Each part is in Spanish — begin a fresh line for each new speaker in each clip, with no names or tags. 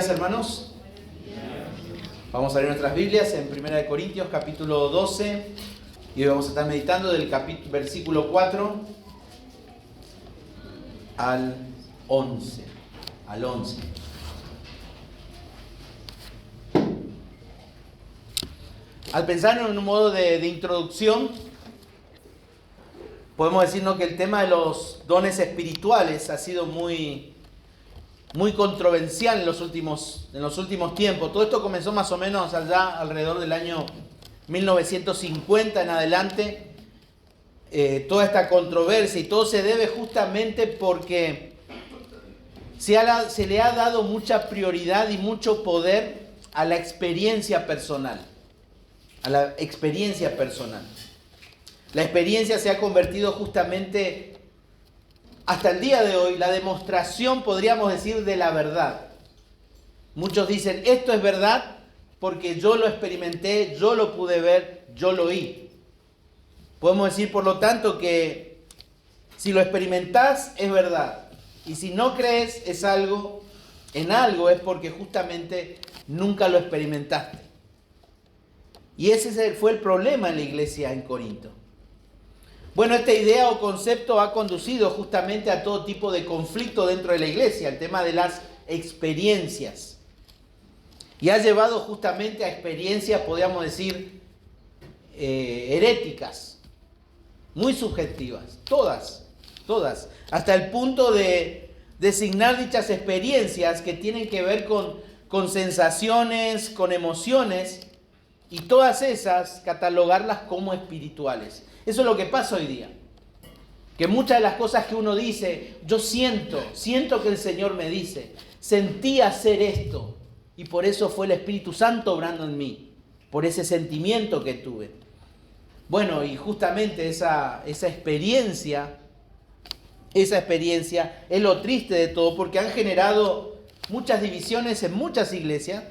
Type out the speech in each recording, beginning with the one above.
días, hermanos. Vamos a leer nuestras Biblias en 1 Corintios capítulo 12 y hoy vamos a estar meditando del versículo 4 al 11. Al pensar en un modo de introducción, podemos decirnos que el tema de los dones espirituales ha sido muy controversial en los últimos tiempos. Todo esto comenzó más o menos allá alrededor del año 1950 en adelante. Toda esta controversia y todo se debe justamente porque se le ha dado mucha prioridad y mucho poder a la experiencia personal. La experiencia se ha convertido justamente, hasta el día de hoy, la demostración, podríamos decir, de la verdad. Muchos dicen, esto es verdad porque yo lo experimenté, yo lo pude ver, yo lo oí. Podemos decir, por lo tanto, que si lo experimentás, es verdad. Y si no crees en algo, es porque justamente nunca lo experimentaste. Y ese fue el problema en la iglesia en Corinto. Bueno, esta idea o concepto ha conducido justamente a todo tipo de conflicto dentro de la iglesia, el tema de las experiencias. Y ha llevado justamente a experiencias, podríamos decir, heréticas, muy subjetivas, todas, hasta el punto de designar dichas experiencias que tienen que ver con sensaciones, con emociones, y todas esas catalogarlas como espirituales. Eso es lo que pasa hoy día. Que muchas de las cosas que uno dice, yo siento que el Señor me dice, sentí hacer esto, y por eso fue el Espíritu Santo obrando en mí, por ese sentimiento que tuve. Bueno, y justamente esa experiencia es lo triste de todo, porque han generado muchas divisiones en muchas iglesias,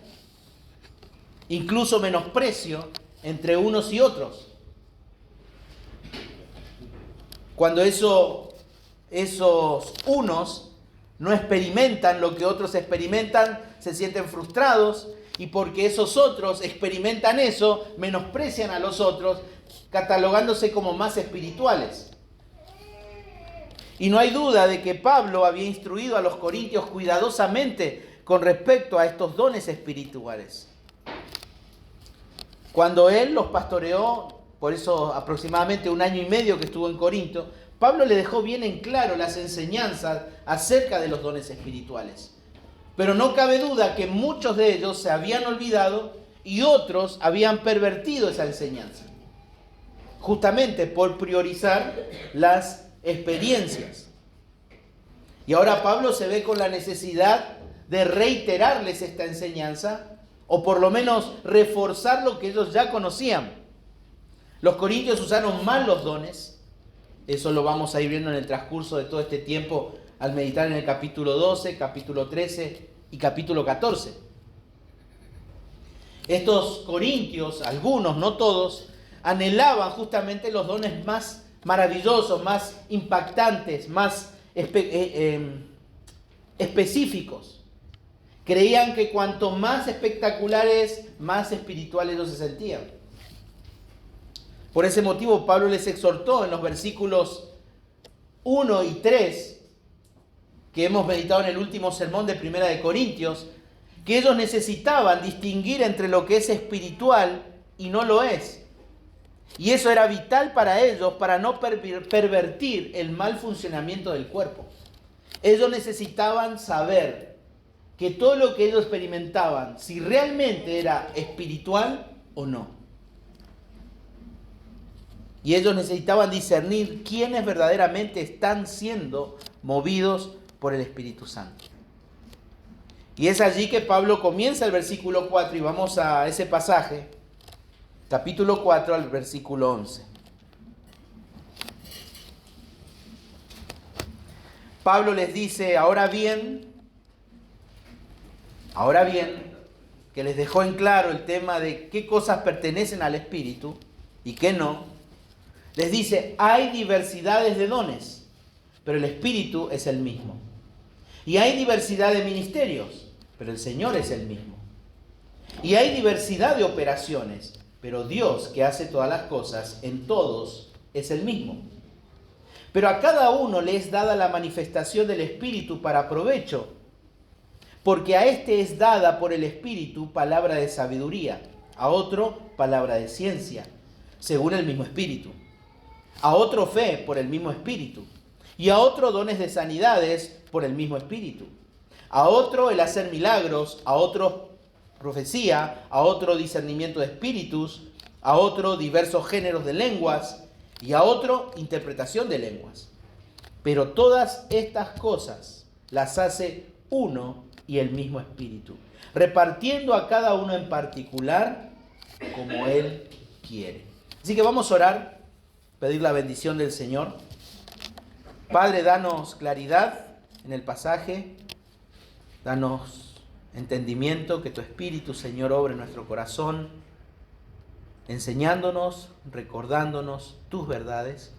incluso menosprecio entre unos y otros. Cuando esos unos no experimentan lo que otros experimentan, se sienten frustrados, y porque esos otros experimentan eso, menosprecian a los otros, catalogándose como más espirituales. Y no hay duda de que Pablo había instruido a los corintios cuidadosamente con respecto a estos dones espirituales. Cuando él los pastoreó, por eso aproximadamente 1 año y medio que estuvo en Corinto, Pablo le dejó bien en claro las enseñanzas acerca de los dones espirituales. Pero no cabe duda que muchos de ellos se habían olvidado y otros habían pervertido esa enseñanza, justamente por priorizar las experiencias. Y ahora Pablo se ve con la necesidad de reiterarles esta enseñanza, o por lo menos reforzar lo que ellos ya conocían. Los corintios usaron mal los dones. Eso lo vamos a ir viendo en el transcurso de todo este tiempo al meditar en el capítulo 12, capítulo 13 y capítulo 14. Estos corintios, algunos, no todos, anhelaban justamente los dones más maravillosos, más impactantes, más específicos. Creían que cuanto más espectaculares, más espirituales ellos se sentían. Por ese motivo, Pablo les exhortó en los versículos 1 y 3, que hemos meditado en el último sermón de 1 Corintios, que ellos necesitaban distinguir entre lo que es espiritual y no lo es. Y eso era vital para ellos, para no pervertir el mal funcionamiento del cuerpo. Ellos necesitaban saber que todo lo que ellos experimentaban, si realmente era espiritual o no. Y ellos necesitaban discernir quiénes verdaderamente están siendo movidos por el Espíritu Santo. Y es allí que Pablo comienza el versículo 4 y vamos a ese pasaje, capítulo 4 al versículo 11. Pablo les dice, ahora bien, que les dejó en claro el tema de qué cosas pertenecen al Espíritu y qué no, les dice, hay diversidades de dones, pero el Espíritu es el mismo. Y hay diversidad de ministerios, pero el Señor es el mismo. Y hay diversidad de operaciones, pero Dios, que hace todas las cosas, en todos es el mismo. Pero a cada uno le es dada la manifestación del Espíritu para provecho, porque a este es dada por el Espíritu palabra de sabiduría, a otro palabra de ciencia, según el mismo Espíritu, a otro fe por el mismo Espíritu, y a otro dones de sanidades por el mismo Espíritu, a otro el hacer milagros, a otro profecía, a otro discernimiento de espíritus, a otro diversos géneros de lenguas y a otro interpretación de lenguas. Pero todas estas cosas las hace uno y el mismo Espíritu, repartiendo a cada uno en particular como Él quiere. Así que vamos a orar, pedir la bendición del Señor. Padre, danos claridad en el pasaje, danos entendimiento, que tu Espíritu, Señor, obre en nuestro corazón, enseñándonos, recordándonos tus verdades.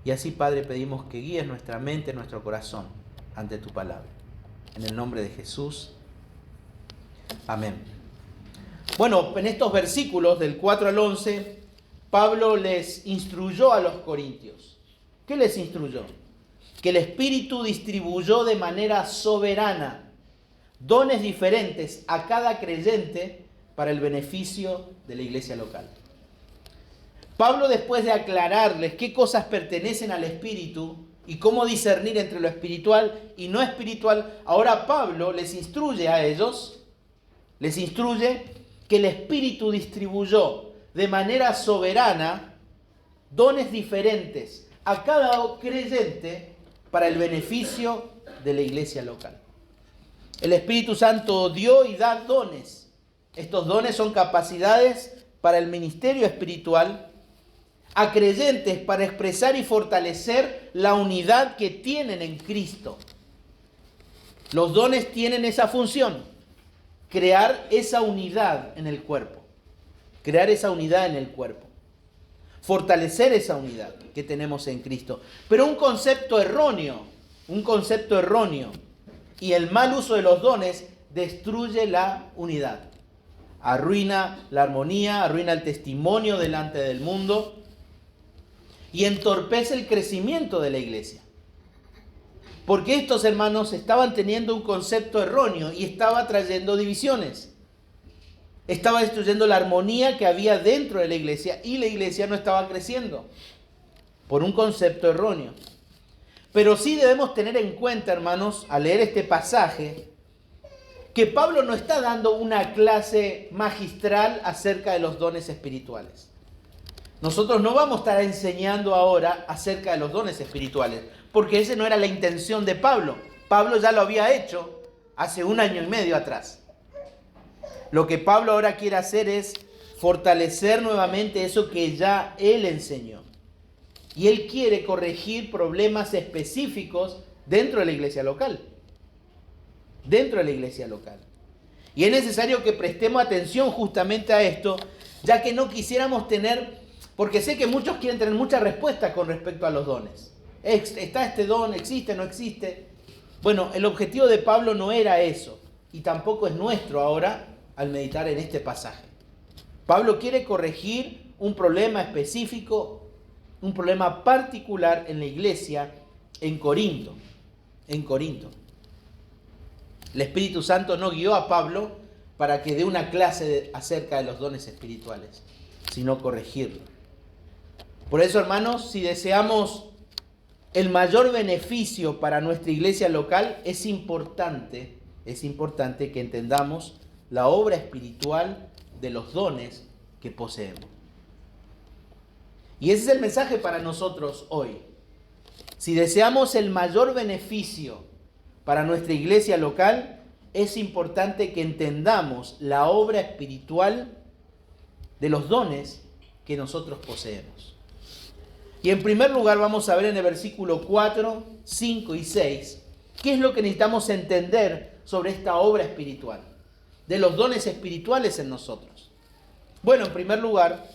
Y así, Padre, pedimos que guíes nuestra mente, nuestro corazón ante tu palabra. En el nombre de Jesús. Amén. Bueno, en estos versículos del 4 al 11, Pablo les instruyó a los corintios. ¿Qué les instruyó? Que el Espíritu distribuyó de manera soberana dones diferentes a cada creyente para el beneficio de la iglesia local. Pablo, después de aclararles qué cosas pertenecen al Espíritu y cómo discernir entre lo espiritual y no espiritual, ahora Pablo les instruye a ellos, les instruye que el Espíritu distribuyó de manera soberana dones diferentes a cada creyente para el beneficio de la iglesia local. El Espíritu Santo dio y da dones. Estos dones son capacidades para el ministerio espiritual a creyentes para expresar y fortalecer la unidad que tienen en Cristo. Los dones tienen esa función, crear esa unidad en el cuerpo, crear esa unidad en el cuerpo, fortalecer esa unidad que tenemos en Cristo. Pero un concepto erróneo, y el mal uso de los dones destruye la unidad, arruina la armonía, arruina el testimonio delante del mundo y entorpece el crecimiento de la iglesia. Porque estos hermanos estaban teniendo un concepto erróneo y estaba trayendo divisiones. Estaba destruyendo la armonía que había dentro de la iglesia y la iglesia no estaba creciendo por un concepto erróneo. Pero sí debemos tener en cuenta, hermanos, al leer este pasaje, que Pablo no está dando una clase magistral acerca de los dones espirituales. Nosotros no vamos a estar enseñando ahora acerca de los dones espirituales, porque esa no era la intención de Pablo. Pablo ya lo había hecho hace 1 año y medio atrás. Lo que Pablo ahora quiere hacer es fortalecer nuevamente eso que ya él enseñó. Y él quiere corregir problemas específicos dentro de la iglesia local. Dentro de la iglesia local. Y es necesario que prestemos atención justamente a esto, ya que no quisiéramos tener, porque sé que muchos quieren tener muchas respuestas con respecto a los dones. ¿Está este don? ¿Existe? ¿No existe? Bueno, el objetivo de Pablo no era eso, y tampoco es nuestro ahora al meditar en este pasaje. Pablo quiere corregir un problema específico, un problema particular en la iglesia en Corinto. En Corinto. El Espíritu Santo no guió a Pablo para que dé una clase acerca de los dones espirituales, sino corregirlo. Por eso, hermanos, si deseamos el mayor beneficio para nuestra iglesia local, es importante que entendamos la obra espiritual de los dones que poseemos. Y ese es el mensaje para nosotros hoy. Si deseamos el mayor beneficio para nuestra iglesia local, es importante que entendamos la obra espiritual de los dones que nosotros poseemos. Y en primer lugar vamos a ver en el versículo 4, 5 y 6 qué es lo que necesitamos entender sobre esta obra espiritual, de los dones espirituales en nosotros. Bueno, en primer lugar,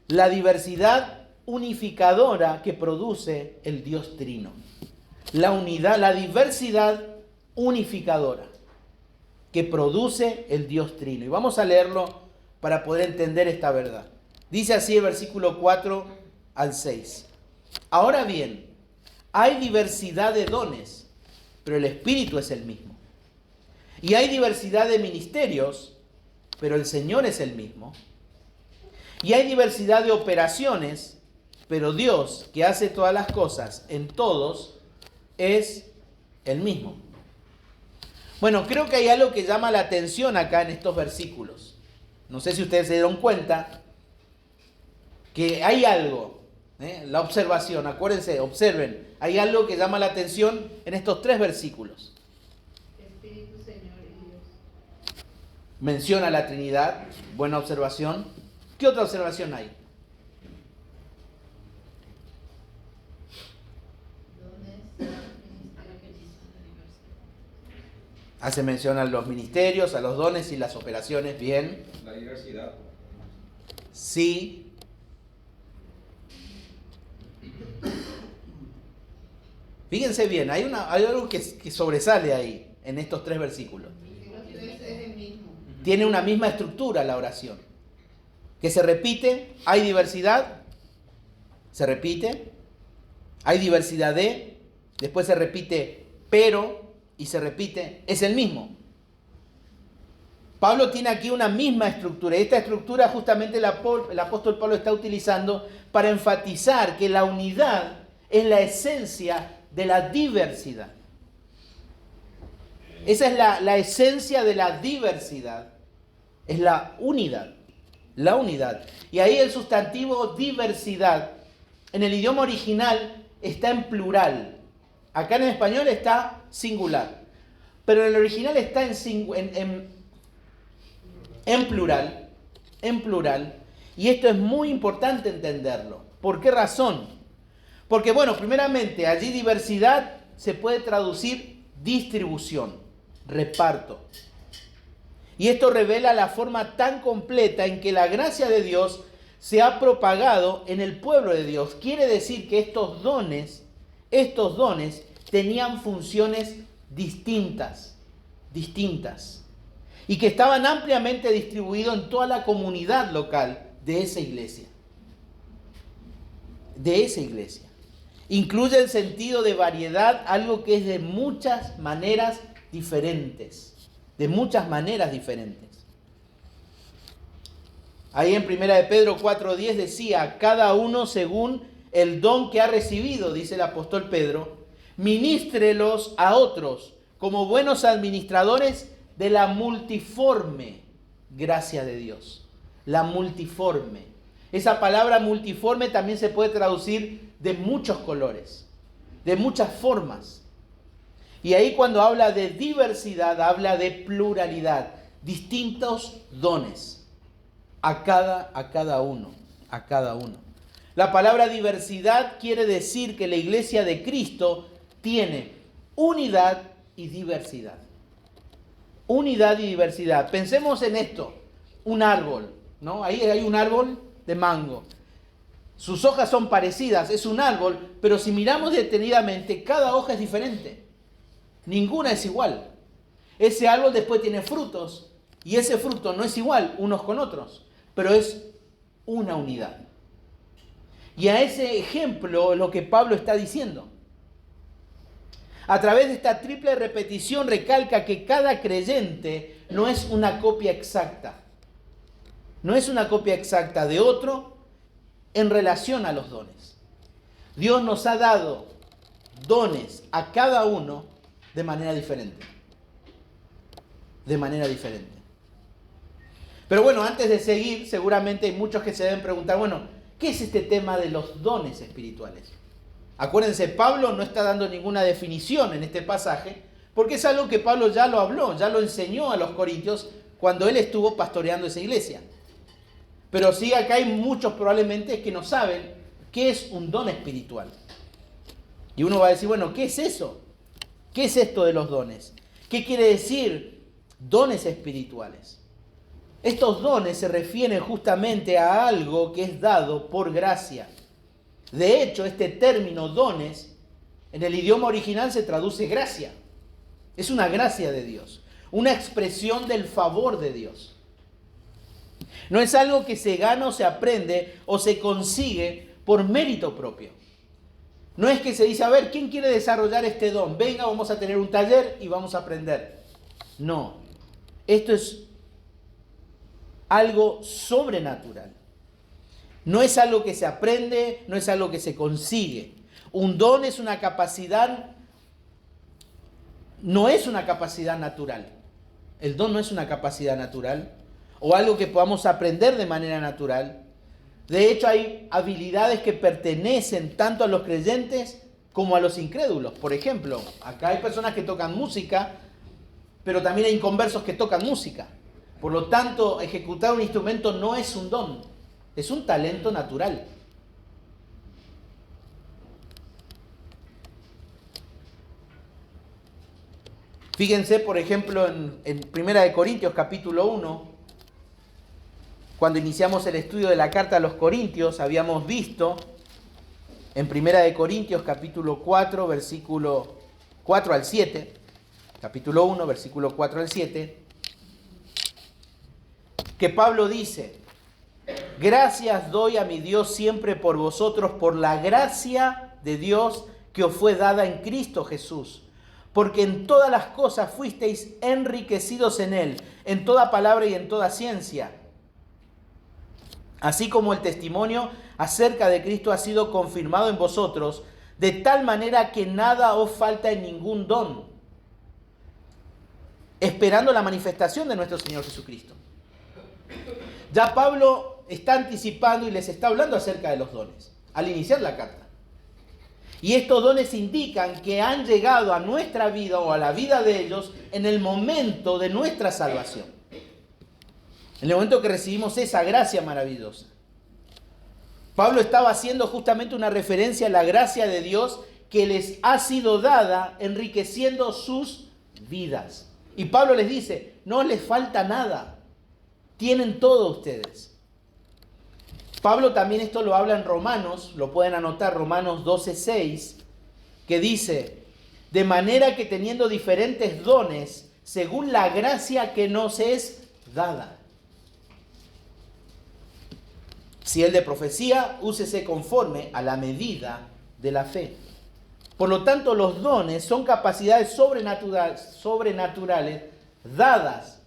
la diversidad unificadora que produce el Dios Trino. La unidad, la diversidad unificadora que produce el Dios Trino. Y vamos a leerlo para poder entender esta verdad. Dice así el versículo 4 al 6. Ahora bien, hay diversidad de dones, pero el Espíritu es el mismo. Y hay diversidad de ministerios, pero el Señor es el mismo. Y hay diversidad de operaciones, pero Dios, que hace todas las cosas en todos, es el mismo. Bueno, creo que hay algo que llama la atención acá en estos versículos. No sé si ustedes se dieron cuenta que hay algo, la observación, acuérdense, observen, hay algo que llama la atención en estos 3 versículos.
Espíritu, Señor y Dios.
Menciona la Trinidad, buena observación. ¿Qué otra observación hay? Hace mención a los ministerios, a los dones y las operaciones, bien.
La diversidad.
Sí. Fíjense bien, hay algo que sobresale ahí, en estos 3 versículos. Tiene una misma estructura la oración. Que se repite, hay diversidad, se repite, hay diversidad de, después se repite pero, y se repite, es el mismo. Pablo tiene aquí una misma estructura, y esta estructura justamente el apóstol Pablo está utilizando para enfatizar que la unidad es la esencia de la diversidad. Esa es la esencia de la diversidad, es la unidad. La unidad. Y ahí el sustantivo diversidad, en el idioma original está en plural. Acá en el español está singular. Pero en el original está en plural. En plural. Y esto es muy importante entenderlo. ¿Por qué razón? Porque, bueno, primeramente, allí diversidad se puede traducir distribución, reparto. Y esto revela la forma tan completa en que la gracia de Dios se ha propagado en el pueblo de Dios. Quiere decir que estos dones tenían funciones distintas. Y que estaban ampliamente distribuidos en toda la comunidad local de esa iglesia. Incluye el sentido de variedad, algo que es de muchas maneras diferentes. Ahí en 1 de Pedro 4:10 decía, cada uno según el don que ha recibido, dice el apóstol Pedro, ministrelos a otros como buenos administradores de la multiforme gracia de Dios. La multiforme. Esa palabra multiforme también se puede traducir de muchos colores, de muchas formas. Y ahí cuando habla de diversidad, habla de pluralidad, distintos dones a cada uno. La palabra diversidad quiere decir que la iglesia de Cristo tiene unidad y diversidad. Unidad y diversidad. Pensemos en esto, un árbol, ¿no? Ahí hay un árbol de mango. Sus hojas son parecidas, es un árbol, pero si miramos detenidamente, cada hoja es diferente. Ninguna es igual. Ese árbol después tiene frutos y ese fruto no es igual unos con otros, pero es una unidad. Y a ese ejemplo es lo que Pablo está diciendo. A través de esta triple repetición recalca que cada creyente no es una copia exacta. No es una copia exacta de otro en relación a los dones. Dios nos ha dado dones a cada uno de manera diferente. Pero bueno, antes de seguir, seguramente hay muchos que se deben preguntar, bueno, ¿qué es este tema de los dones espirituales? Acuérdense, Pablo no está dando ninguna definición en este pasaje, porque es algo que Pablo ya lo habló, ya lo enseñó a los corintios cuando él estuvo pastoreando esa iglesia. Pero sí, acá hay muchos probablemente que no saben qué es un don espiritual. Y uno va a decir, bueno, ¿qué es eso? ¿Qué es esto de los dones? ¿Qué quiere decir dones espirituales? Estos dones se refieren justamente a algo que es dado por gracia. De hecho, este término dones, en el idioma original se traduce gracia. Es una gracia de Dios, una expresión del favor de Dios. No es algo que se gana o se aprende o se consigue por mérito propio. No es que se dice, a ver, ¿quién quiere desarrollar este don? Venga, vamos a tener un taller y vamos a aprender. No, esto es algo sobrenatural. No es algo que se aprende, no es algo que se consigue. Un don es una capacidad, no es una capacidad natural. El don no es una capacidad natural o algo que podamos aprender de manera natural. De hecho, hay habilidades que pertenecen tanto a los creyentes como a los incrédulos. Por ejemplo, acá hay personas que tocan música, pero también hay inconversos que tocan música. Por lo tanto, ejecutar un instrumento no es un don, es un talento natural. Fíjense, por ejemplo, en 1 Corintios capítulo 1, cuando iniciamos el estudio de la carta a los Corintios, habíamos visto en 1 Corintios capítulo 4, versículo 4 al 7, capítulo 1, versículo 4 al 7, que Pablo dice: gracias doy a mi Dios siempre por vosotros, por la gracia de Dios que os fue dada en Cristo Jesús. Porque en todas las cosas fuisteis enriquecidos en Él, en toda palabra y en toda ciencia. Así como el testimonio acerca de Cristo ha sido confirmado en vosotros, de tal manera que nada os falta en ningún don, esperando la manifestación de nuestro Señor Jesucristo. Ya Pablo está anticipando y les está hablando acerca de los dones al iniciar la carta. Y estos dones indican que han llegado a nuestra vida o a la vida de ellos en el momento de nuestra salvación. En el momento que recibimos esa gracia maravillosa. Pablo estaba haciendo justamente una referencia a la gracia de Dios que les ha sido dada, enriqueciendo sus vidas. Y Pablo les dice, no les falta nada. Tienen todo ustedes. Pablo también esto lo habla en Romanos, lo pueden anotar, Romanos 12:6, que dice, de manera que teniendo diferentes dones, según la gracia que nos es dada. Si el de profecía, úsese conforme a la medida de la fe. Por lo tanto, los dones son capacidades sobrenaturales dadas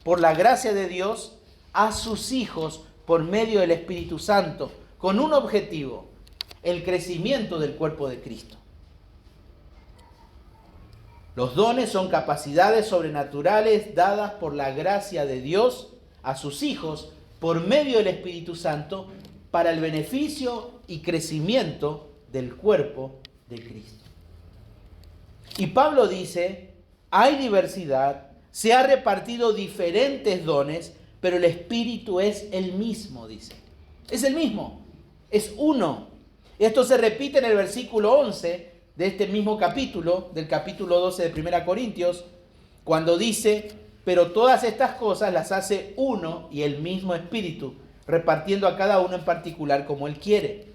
por la gracia de Dios a sus hijos por medio del Espíritu Santo, con un objetivo, el crecimiento del cuerpo de Cristo. Los dones son capacidades sobrenaturales dadas por la gracia de Dios a sus hijos por medio del Espíritu Santo para el beneficio y crecimiento del cuerpo de Cristo. Y Pablo dice, hay diversidad, se ha repartido diferentes dones, pero el Espíritu es el mismo, dice. Es el mismo, es uno. Esto se repite en el versículo 11 de este mismo capítulo, del capítulo 12 de 1 Corintios, cuando dice, pero todas estas cosas las hace uno y el mismo Espíritu, repartiendo a cada uno en particular como Él quiere.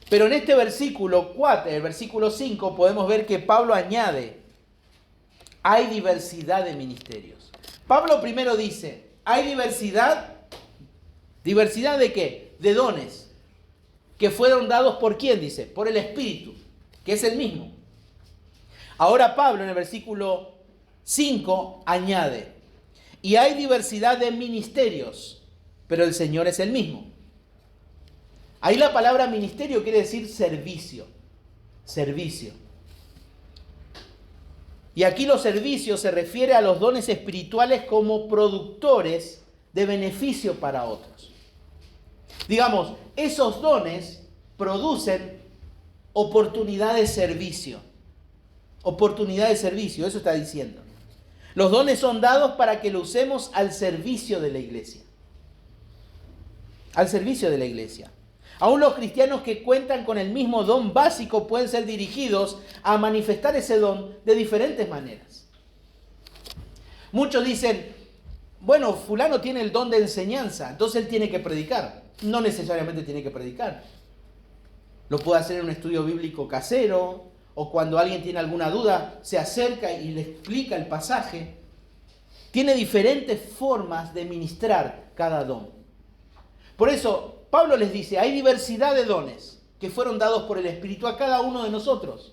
Pero en este versículo 4, el versículo 5, podemos ver que Pablo añade, hay diversidad de ministerios. Pablo primero dice, hay diversidad. ¿Diversidad de qué? De dones. Que fueron dados por quién, dice, por el Espíritu, que es el mismo. Ahora Pablo en el versículo 5 añade, y hay diversidad de ministerios, pero el Señor es el mismo. Ahí la palabra ministerio quiere decir servicio. Servicio. Y aquí los servicios se refiere a los dones espirituales como productores de beneficio para otros. Digamos, esos dones producen oportunidad de servicio. Oportunidad de servicio, eso está diciendo. Los dones son dados para que lo usemos al servicio de la iglesia. Al servicio de la iglesia. Aún los cristianos que cuentan con el mismo don básico pueden ser dirigidos a manifestar ese don de diferentes maneras. Muchos dicen, bueno, fulano tiene el don de enseñanza, entonces él tiene que predicar. No necesariamente tiene que predicar. Lo puede hacer en un estudio bíblico casero, o cuando alguien tiene alguna duda, se acerca y le explica el pasaje. Tiene diferentes formas de ministrar cada don. Por eso, Pablo les dice, hay diversidad de dones que fueron dados por el Espíritu a cada uno de nosotros.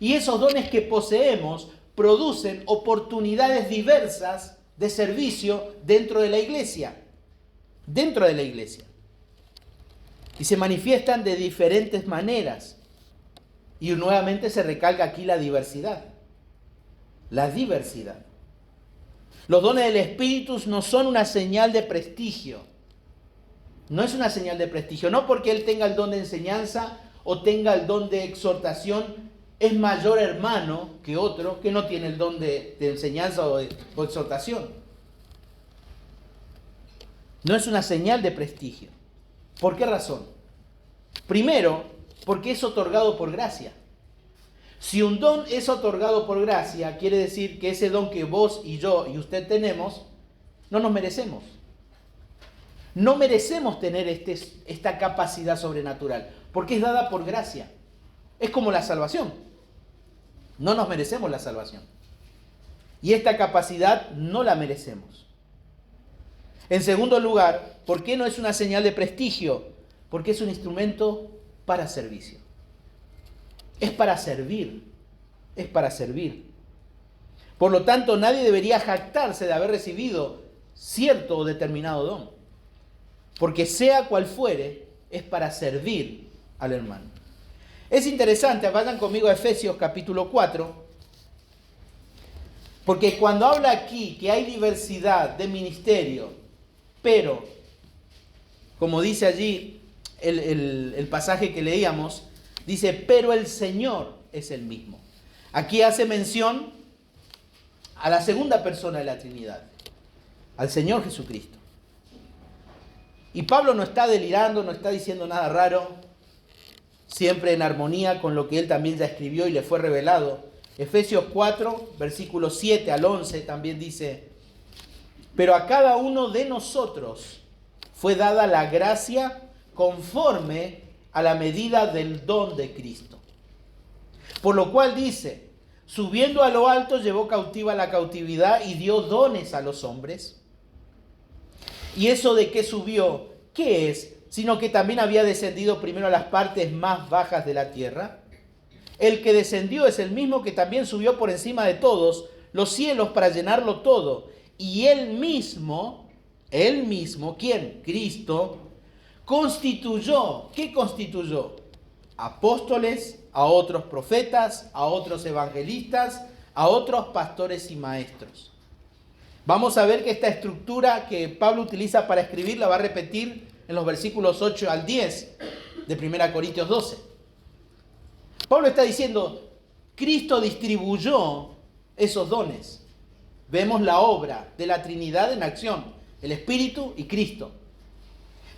Y esos dones que poseemos producen oportunidades diversas de servicio dentro de la iglesia. Dentro de la iglesia. Y se manifiestan de diferentes maneras. Y nuevamente se recalca aquí la diversidad. La diversidad. Los dones del Espíritu no son una señal de prestigio. No es una señal de prestigio. No porque él tenga el don de enseñanza o tenga el don de exhortación, es mayor hermano que otro que no tiene el don de enseñanza o exhortación. No es una señal de prestigio. ¿Por qué razón? Primero, porque es otorgado por gracia. Si un don es otorgado por gracia, quiere decir que ese don que vos y yo y usted tenemos, no nos merecemos. No merecemos tener esta capacidad sobrenatural, porque es dada por gracia. Es como la salvación. No nos merecemos la salvación. Y esta capacidad no la merecemos. En segundo lugar, ¿por qué no es una señal de prestigio? Porque es un instrumento para servicio. Es para servir. Es para servir. Por lo tanto, nadie debería jactarse de haber recibido cierto o determinado don. Porque sea cual fuere, es para servir al hermano. Es interesante, vayan conmigo a Efesios capítulo 4, porque cuando habla aquí que hay diversidad de ministerio, pero, como dice allí el pasaje que leíamos, dice, pero el Señor es el mismo. Aquí hace mención a la segunda persona de la Trinidad, al Señor Jesucristo. Y Pablo no está delirando, no está diciendo nada raro, siempre en armonía con lo que él también ya escribió y le fue revelado. Efesios 4, versículos 7 al 11 también dice, pero a cada uno de nosotros fue dada la gracia conforme a la medida del don de Cristo. Por lo cual dice, subiendo a lo alto llevó cautiva la cautividad y dio dones a los hombres. ¿Y eso de qué subió? ¿Qué es? Sino que también había descendido primero a las partes más bajas de la tierra. El que descendió es el mismo que también subió por encima de todos los cielos para llenarlo todo. Y él mismo, ¿quién? Cristo, constituyó, ¿qué constituyó? Apóstoles, a otros profetas, a otros evangelistas, a otros pastores y maestros. Vamos a ver que esta estructura que Pablo utiliza para escribir la va a repetir en los versículos 8 al 10 de 1 Corintios 12. Pablo está diciendo, Cristo distribuyó esos dones. Vemos la obra de la Trinidad en acción, el Espíritu y Cristo.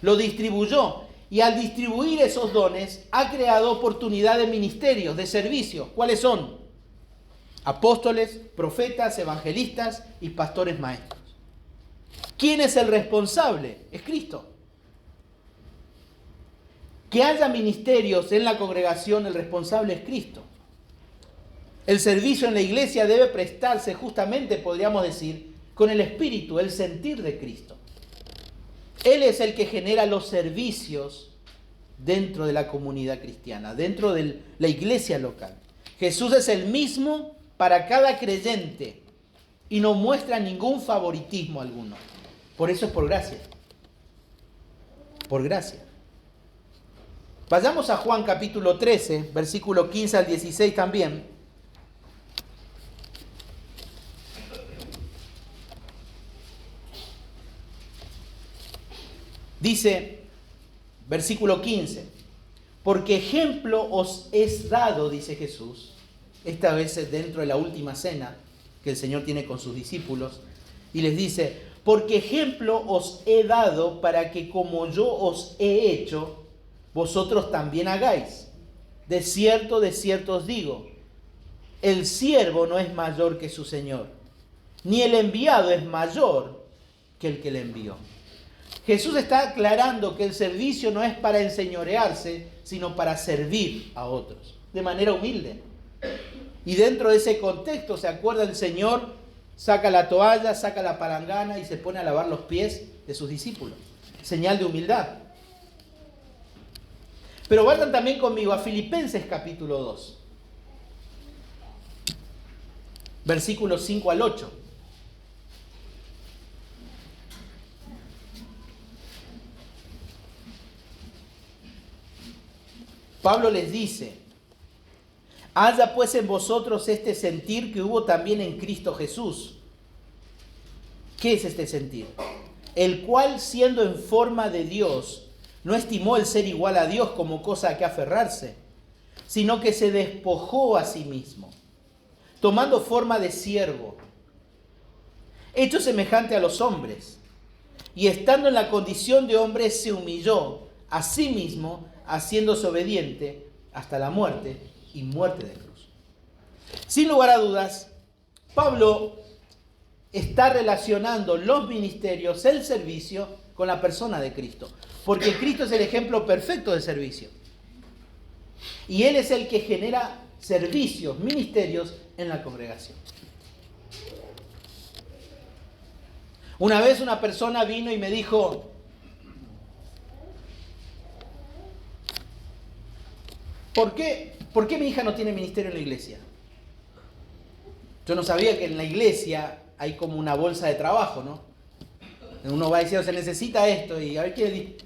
Lo distribuyó y al distribuir esos dones ha creado oportunidad de ministerios, de servicios. ¿Cuáles son? Apóstoles, profetas, evangelistas y pastores maestros. ¿Quién es el responsable? Es Cristo. Que haya ministerios en la congregación, el responsable es Cristo. El servicio en la iglesia debe prestarse justamente, podríamos decir, con el espíritu, el sentir de Cristo. Él es el que genera los servicios dentro de la comunidad cristiana, dentro de la iglesia local. Jesús es el mismo para cada creyente y no muestra ningún favoritismo alguno. Por eso es por gracia. Por gracia. Vayamos a Juan capítulo 13, versículo 15 al 16 también. Dice, versículo 15, porque ejemplo os es dado, dice Jesús, esta vez es dentro de la última cena que el Señor tiene con sus discípulos, y les dice, porque ejemplo os he dado para que como yo os he hecho, vosotros también hagáis. De cierto os digo, el siervo no es mayor que su Señor, ni el enviado es mayor que el que le envió. Jesús está aclarando que el servicio no es para enseñorearse, sino para servir a otros, de manera humilde. Y dentro de ese contexto, ¿se acuerda? El Señor saca la toalla, saca la palangana y se pone a lavar los pies de sus discípulos. Señal de humildad. Pero vayan también conmigo a Filipenses capítulo 2. Versículos 5 al 8. Pablo les dice: haya pues en vosotros este sentir que hubo también en Cristo Jesús. ¿Qué es este sentir? El cual, siendo en forma de Dios, no estimó el ser igual a Dios como cosa a que aferrarse, sino que se despojó a sí mismo, tomando forma de siervo, hecho semejante a los hombres, y estando en la condición de hombre se humilló a sí mismo, haciéndose obediente hasta la muerte y muerte de cruz. Sin lugar a dudas, Pablo está relacionando los ministerios, el servicio, con la persona de Cristo, porque Cristo es el ejemplo perfecto de servicio. Y Él es el que genera servicios, ministerios en la congregación. Una vez una persona vino y me dijo: ¿por qué mi hija no tiene ministerio en la iglesia? Yo no sabía que en la iglesia hay como una bolsa de trabajo, ¿no? Uno va diciendo, se necesita esto, y a ver qué dice.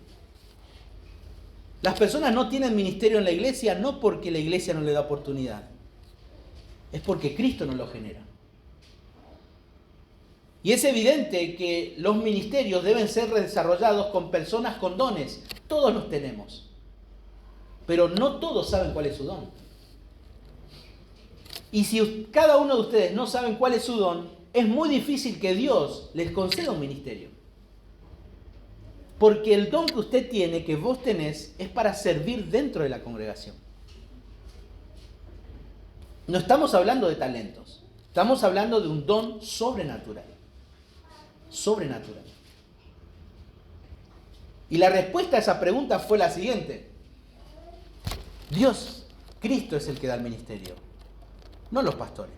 Las personas no tienen ministerio en la iglesia no porque la iglesia no le da oportunidad, es porque Cristo no lo genera. Y es evidente que los ministerios deben ser desarrollados con personas con dones. Todos los tenemos, pero no todos saben cuál es su don. Y si cada uno de ustedes no saben cuál es su don, es muy difícil que Dios les conceda un ministerio. Porque el don que usted tiene, que vos tenés, es para servir dentro de la congregación. No estamos hablando de talentos, estamos hablando de un don sobrenatural. Sobrenatural. Y la respuesta a esa pregunta fue la siguiente: Dios, Cristo es el que da el ministerio, no los pastores.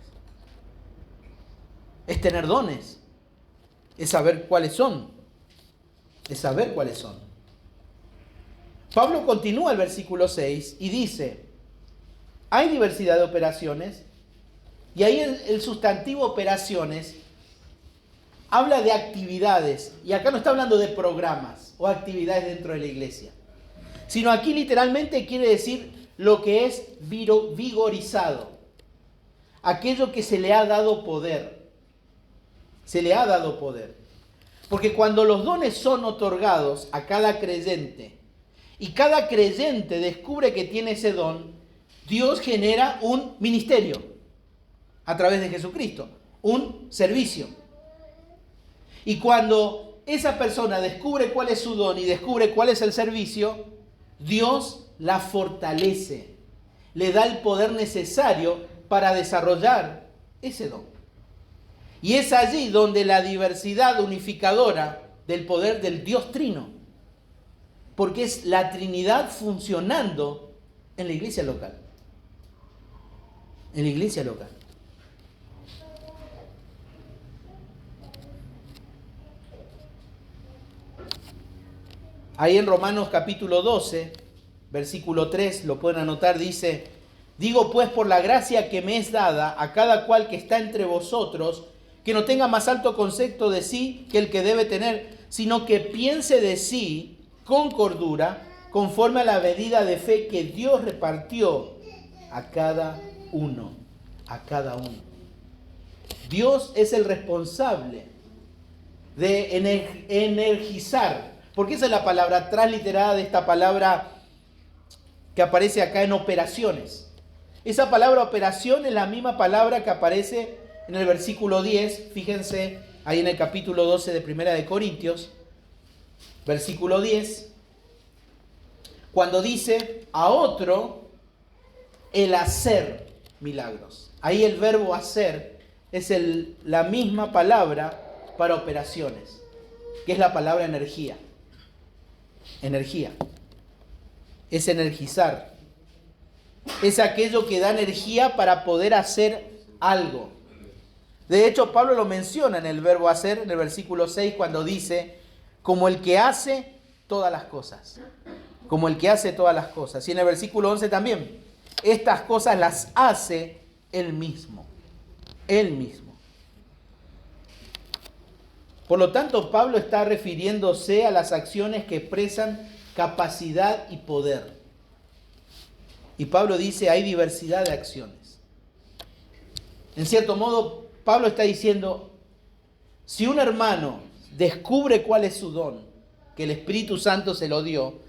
Es tener dones, es saber cuáles son, es saber cuáles son. Pablo continúa el versículo 6 y dice: hay diversidad de operaciones, y ahí el sustantivo operaciones habla de actividades, y acá no está hablando de programas o actividades dentro de la iglesia, sino aquí literalmente quiere decir lo que es vigorizado, aquello que se le ha dado poder. Se le ha dado poder. Porque cuando los dones son otorgados a cada creyente y cada creyente descubre que tiene ese don, Dios genera un ministerio a través de Jesucristo, un servicio. Y cuando esa persona descubre cuál es su don y descubre cuál es el servicio, Dios la fortalece, le da el poder necesario para desarrollar ese don. Y es allí donde la diversidad unificadora del poder del Dios Trino, porque es la Trinidad funcionando en la iglesia local. En la iglesia local. Ahí en Romanos capítulo 12, versículo 3, lo pueden anotar, dice: digo pues por la gracia que me es dada a cada cual que está entre vosotros, que no tenga más alto concepto de sí que el que debe tener, sino que piense de sí con cordura, conforme a la medida de fe que Dios repartió a cada uno. A cada uno. Dios es el responsable de energizar, porque esa es la palabra transliterada de esta palabra que aparece acá en operaciones. Esa palabra operación es la misma palabra que aparece en el versículo 10, fíjense, ahí en el capítulo 12 de Primera de Corintios, versículo 10, cuando dice: a otro el hacer milagros. Ahí el verbo hacer es la misma palabra para operaciones, que es la palabra energía. Energía. Es energizar. Es aquello que da energía para poder hacer algo. De hecho, Pablo lo menciona en el verbo hacer, en el versículo 6, cuando dice, como el que hace todas las cosas. Como el que hace todas las cosas. Y en el versículo 11 también. Estas cosas las hace él mismo. Él mismo. Por lo tanto, Pablo está refiriéndose a las acciones que expresan capacidad y poder. Y Pablo dice, hay diversidad de acciones. En cierto modo, Pablo está diciendo, si un hermano descubre cuál es su don, que el Espíritu Santo se lo dio,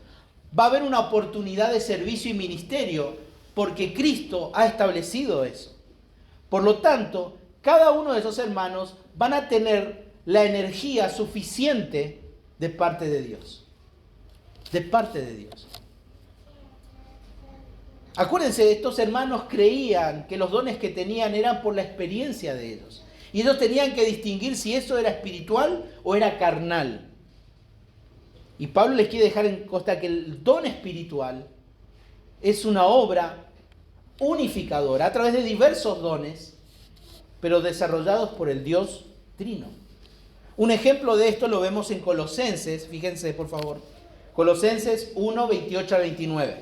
va a haber una oportunidad de servicio y ministerio, porque Cristo ha establecido eso. Por lo tanto, cada uno de esos hermanos van a tener la energía suficiente de parte de Dios. De parte de Dios. Acuérdense, estos hermanos creían que los dones que tenían eran por la experiencia de ellos. Y ellos tenían que distinguir si eso era espiritual o era carnal. Y Pablo les quiere dejar en consta que el don espiritual es una obra unificadora a través de diversos dones, pero desarrollados por el Dios Trino. Un ejemplo de esto lo vemos en Colosenses, fíjense por favor, Colosenses 1, 28 a 29.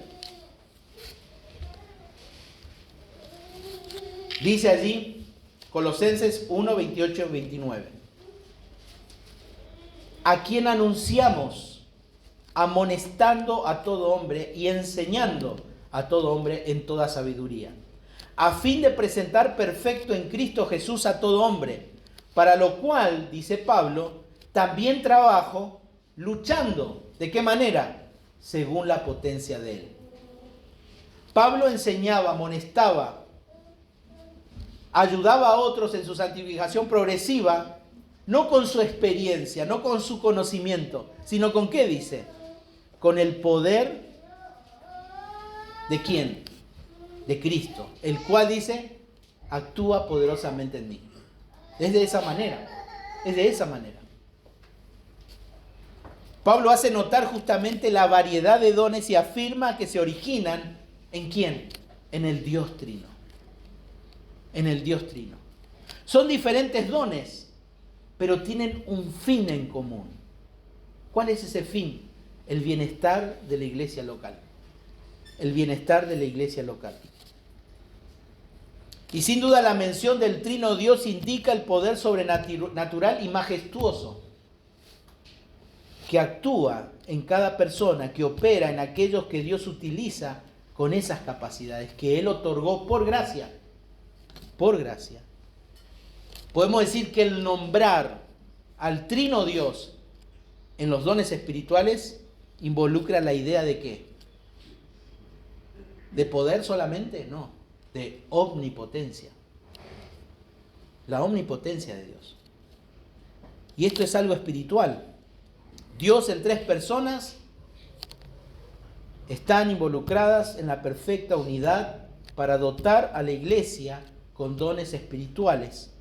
Dice allí, Colosenses 1, 28 a 29. A quien anunciamos, amonestando a todo hombre y enseñando a todo hombre en toda sabiduría, a fin de presentar perfecto en Cristo Jesús a todo hombre, para lo cual, dice Pablo, también trabajo luchando. ¿De qué manera? Según la potencia de Él. Pablo enseñaba, amonestaba, ayudaba a otros en su santificación progresiva, no con su experiencia, no con su conocimiento, sino con ¿qué dice? Con el poder ¿de quién? De Cristo, el cual dice, actúa poderosamente en mí. Es de esa manera, es de esa manera. Pablo hace notar justamente la variedad de dones y afirma que se originan ¿en quién? En el Dios Trino. En el Dios Trino. Son diferentes dones, pero tienen un fin en común. ¿Cuál es ese fin? El bienestar de la iglesia local. El bienestar de la iglesia local. Y sin duda la mención del Trino Dios indica el poder sobrenatural y majestuoso que actúa en cada persona, que opera en aquellos que Dios utiliza con esas capacidades que Él otorgó por gracia. Por gracia. Podemos decir que el nombrar al Trino Dios en los dones espirituales involucra la idea de ¿qué? ¿De poder solamente? No, de omnipotencia. La omnipotencia de Dios. Y esto es algo espiritual. Dios en tres personas están involucradas en la perfecta unidad para dotar a la iglesia con dones espirituales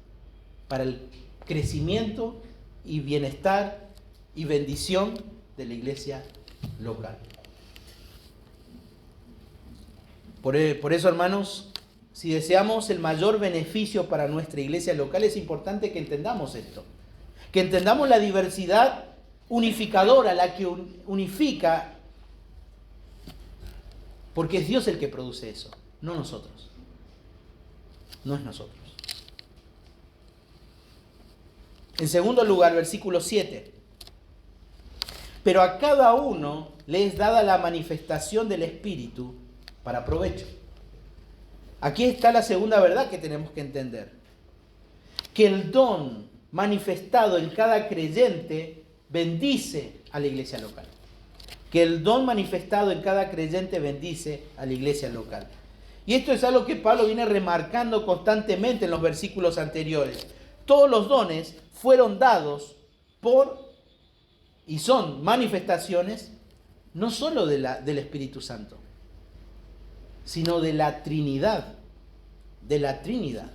para el crecimiento y bienestar y bendición de la iglesia local. Por eso, hermanos, si deseamos el mayor beneficio para nuestra iglesia local, es importante que entendamos esto. Que entendamos la diversidad unificadora, la que unifica, porque es Dios el que produce eso, no nosotros. No es nosotros. En segundo lugar, versículo 7. Pero a cada uno le es dada la manifestación del Espíritu para provecho. Aquí está la segunda verdad que tenemos que entender. Que el don manifestado en cada creyente bendice a la iglesia local. Que el don manifestado en cada creyente bendice a la iglesia local. Y esto es algo que Pablo viene remarcando constantemente en los versículos anteriores. Todos los dones fueron dados por y son manifestaciones no solo del Espíritu Santo, sino de la Trinidad. De la Trinidad.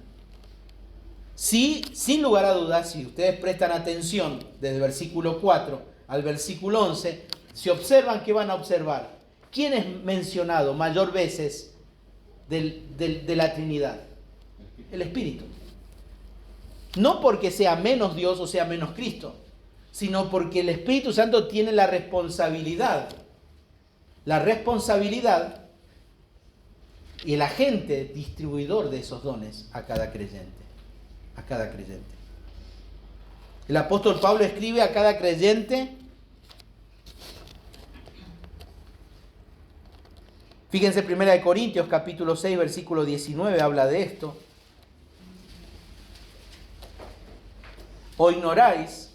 Sí, sin lugar a dudas, si ustedes prestan atención desde el versículo 4 al versículo 11, si observan, ¿qué van a observar? ¿Quién es mencionado mayor veces de la Trinidad? El Espíritu. No porque sea menos Dios o sea menos Cristo, sino porque el Espíritu Santo tiene la responsabilidad y el agente distribuidor de esos dones a cada creyente. A cada creyente. El apóstol Pablo escribe a cada creyente. Fíjense 1 Corintios capítulo 6 versículo 19 habla de esto. ¿O ignoráis?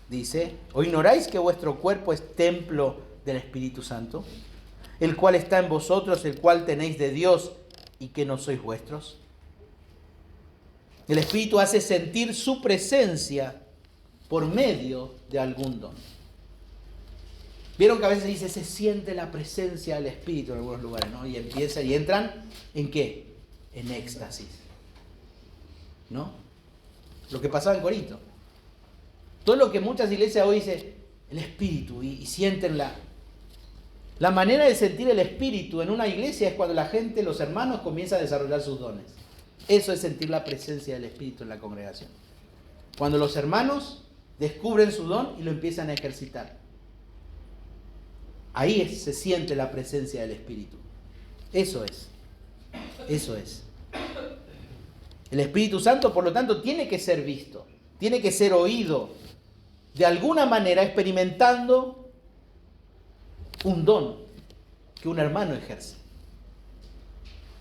Dice, ¿o ignoráis que vuestro cuerpo es templo del Espíritu Santo, el cual está en vosotros, el cual tenéis de Dios y que no sois vuestros? El Espíritu hace sentir su presencia por medio de algún don. Vieron que a veces dice, se siente la presencia del Espíritu en algunos lugares, ¿no? Y entran ¿en qué? En éxtasis, ¿no? Lo que pasaba en Corinto. Todo lo que muchas iglesias hoy dicen, el Espíritu, y sienten la manera de sentir el Espíritu en una iglesia es cuando la gente, los hermanos, comienzan a desarrollar sus dones. Eso es sentir la presencia del Espíritu en la congregación. Cuando los hermanos descubren su don y lo empiezan a ejercitar. Ahí se siente la presencia del Espíritu. Eso es. Eso es. El Espíritu Santo, por lo tanto, tiene que ser visto, tiene que ser oído, de alguna manera experimentando un don que un hermano ejerce.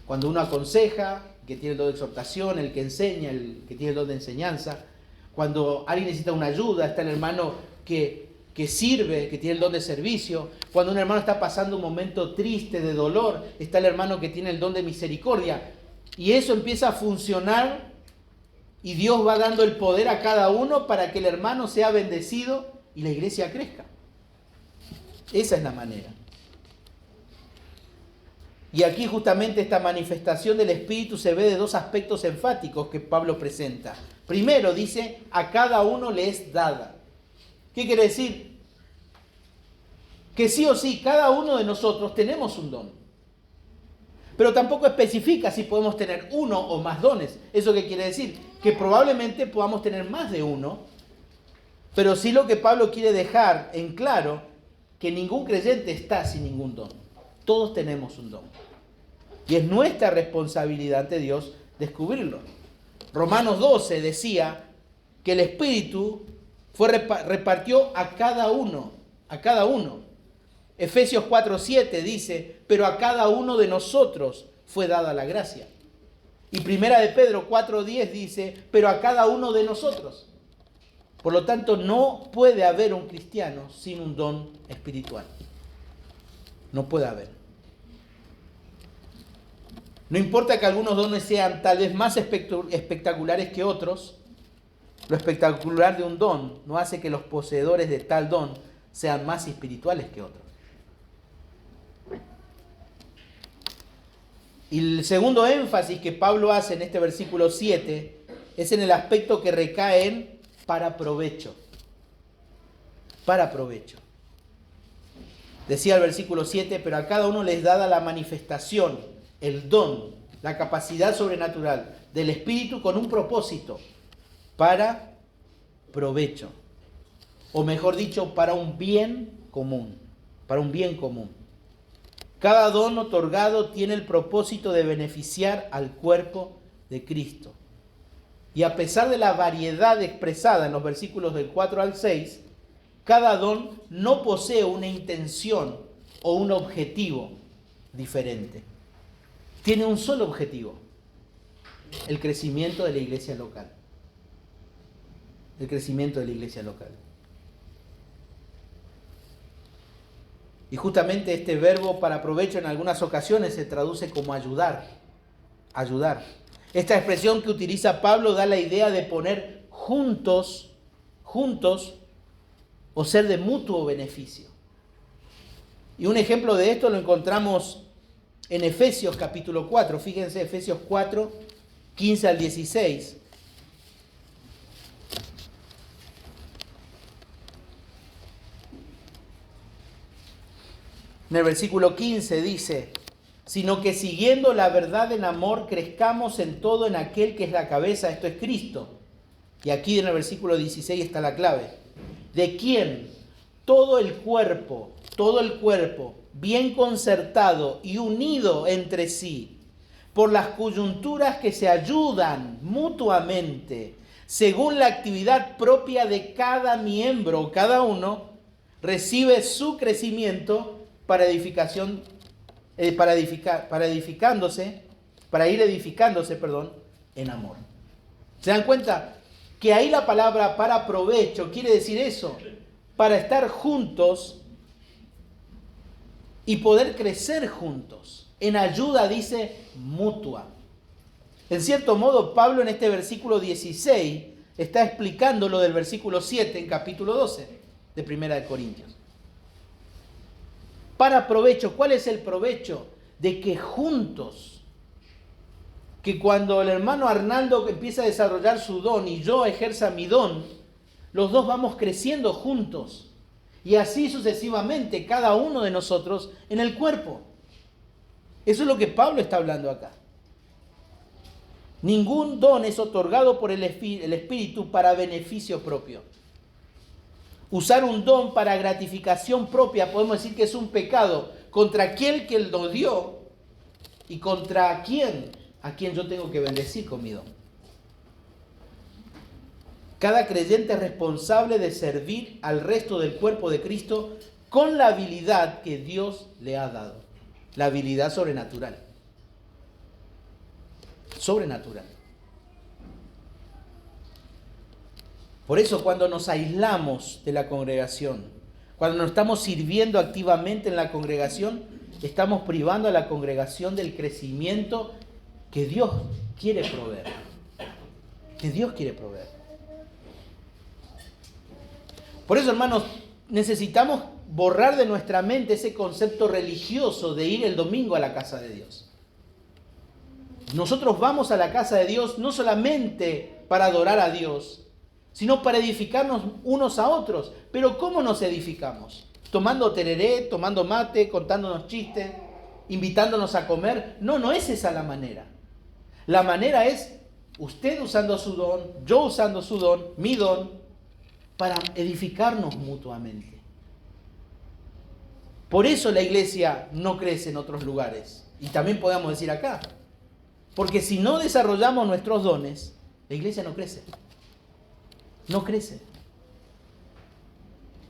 Cuando uno aconseja, que tiene el don de exhortación, el que enseña, el que tiene el don de enseñanza. Cuando alguien necesita una ayuda, está el hermano que sirve, que tiene el don de servicio. Cuando un hermano está pasando un momento triste, de dolor, está el hermano que tiene el don de misericordia. Y eso empieza a funcionar y Dios va dando el poder a cada uno para que el hermano sea bendecido y la iglesia crezca. Esa es la manera. Y aquí justamente esta manifestación del Espíritu se ve de dos aspectos enfáticos que Pablo presenta. Primero dice, a cada uno le es dada. ¿Qué quiere decir? Que sí o sí, cada uno de nosotros tenemos un don. Pero tampoco especifica si podemos tener uno o más dones. ¿Eso qué quiere decir? Que probablemente podamos tener más de uno, pero sí lo que Pablo quiere dejar en claro, que ningún creyente está sin ningún don. Todos tenemos un don. Y es nuestra responsabilidad ante Dios descubrirlo. Romanos 12 decía que el Espíritu repartió a cada uno. Efesios 4:7 dice, pero a cada uno de nosotros fue dada la gracia. Y Primera de Pedro 4:10 dice, pero a cada uno de nosotros. Por lo tanto, no puede haber un cristiano sin un don espiritual. No puede haber. No importa que algunos dones sean tal vez más espectaculares que otros, lo espectacular de un don no hace que los poseedores de tal don sean más espirituales que otros. Y el segundo énfasis que Pablo hace en este versículo 7 es en el aspecto que recae en para provecho. Para provecho. Decía el versículo 7, pero a cada uno les dada la manifestación, el don, la capacidad sobrenatural del Espíritu con un propósito, para provecho. O mejor dicho, para un bien común. Para un bien común. Cada don otorgado tiene el propósito de beneficiar al cuerpo de Cristo. Y a pesar de la variedad expresada en los versículos del 4 al 6, cada don no posee una intención o un objetivo diferente. Tiene un solo objetivo: el crecimiento de la iglesia local. El crecimiento de la iglesia local. Y justamente este verbo para provecho en algunas ocasiones se traduce como ayudar. Ayudar. Esta expresión que utiliza Pablo da la idea de poner juntos o ser de mutuo beneficio. Y un ejemplo de esto lo encontramos en Efesios capítulo 4. Fíjense, Efesios 4, 15 al 16. En el versículo 15 dice, sino que siguiendo la verdad en amor, crezcamos en todo en aquel que es la cabeza, esto es Cristo. Y aquí en el versículo 16 está la clave. De quien todo el cuerpo, bien concertado y unido entre sí, por las coyunturas que se ayudan mutuamente, según la actividad propia de cada miembro, cada uno, recibe su crecimiento para edificación, para ir edificándose, en amor. ¿Se dan cuenta? Que ahí la palabra para provecho quiere decir eso, para estar juntos y poder crecer juntos. En ayuda dice mutua. En cierto modo, Pablo en este versículo 16 está explicando lo del versículo 7 en capítulo 12 de Primera de Corintios. Para provecho, ¿cuál es el provecho? De que juntos, que cuando el hermano Arnaldo empieza a desarrollar su don y yo ejerza mi don, los dos vamos creciendo juntos. Y así sucesivamente, cada uno de nosotros en el cuerpo. Eso es lo que Pablo está hablando acá. Ningún don es otorgado por el Espíritu para beneficio propio. Usar un don para gratificación propia podemos decir que es un pecado contra aquel que lo dio y contra a quien yo tengo que bendecir con mi don. Cada creyente es responsable de servir al resto del cuerpo de Cristo con la habilidad que Dios le ha dado. La habilidad sobrenatural. Sobrenatural. Por eso cuando nos aislamos de la congregación, cuando nos estamos sirviendo activamente en la congregación, estamos privando a la congregación del crecimiento que Dios quiere proveer. Que Dios quiere proveer. Por eso, hermanos, necesitamos borrar de nuestra mente ese concepto religioso de ir el domingo a la casa de Dios. Nosotros vamos a la casa de Dios no solamente para adorar a Dios, sino para edificarnos unos a otros. Pero ¿cómo nos edificamos? ¿Tomando tereré, tomando mate, contándonos chistes, invitándonos a comer? No es esa la manera. La manera es usted usando su don, yo usando su don, mi don, para edificarnos mutuamente. Por eso la iglesia no crece en otros lugares. Y también podemos decir acá. Porque si no desarrollamos nuestros dones, la iglesia no crece. No crece.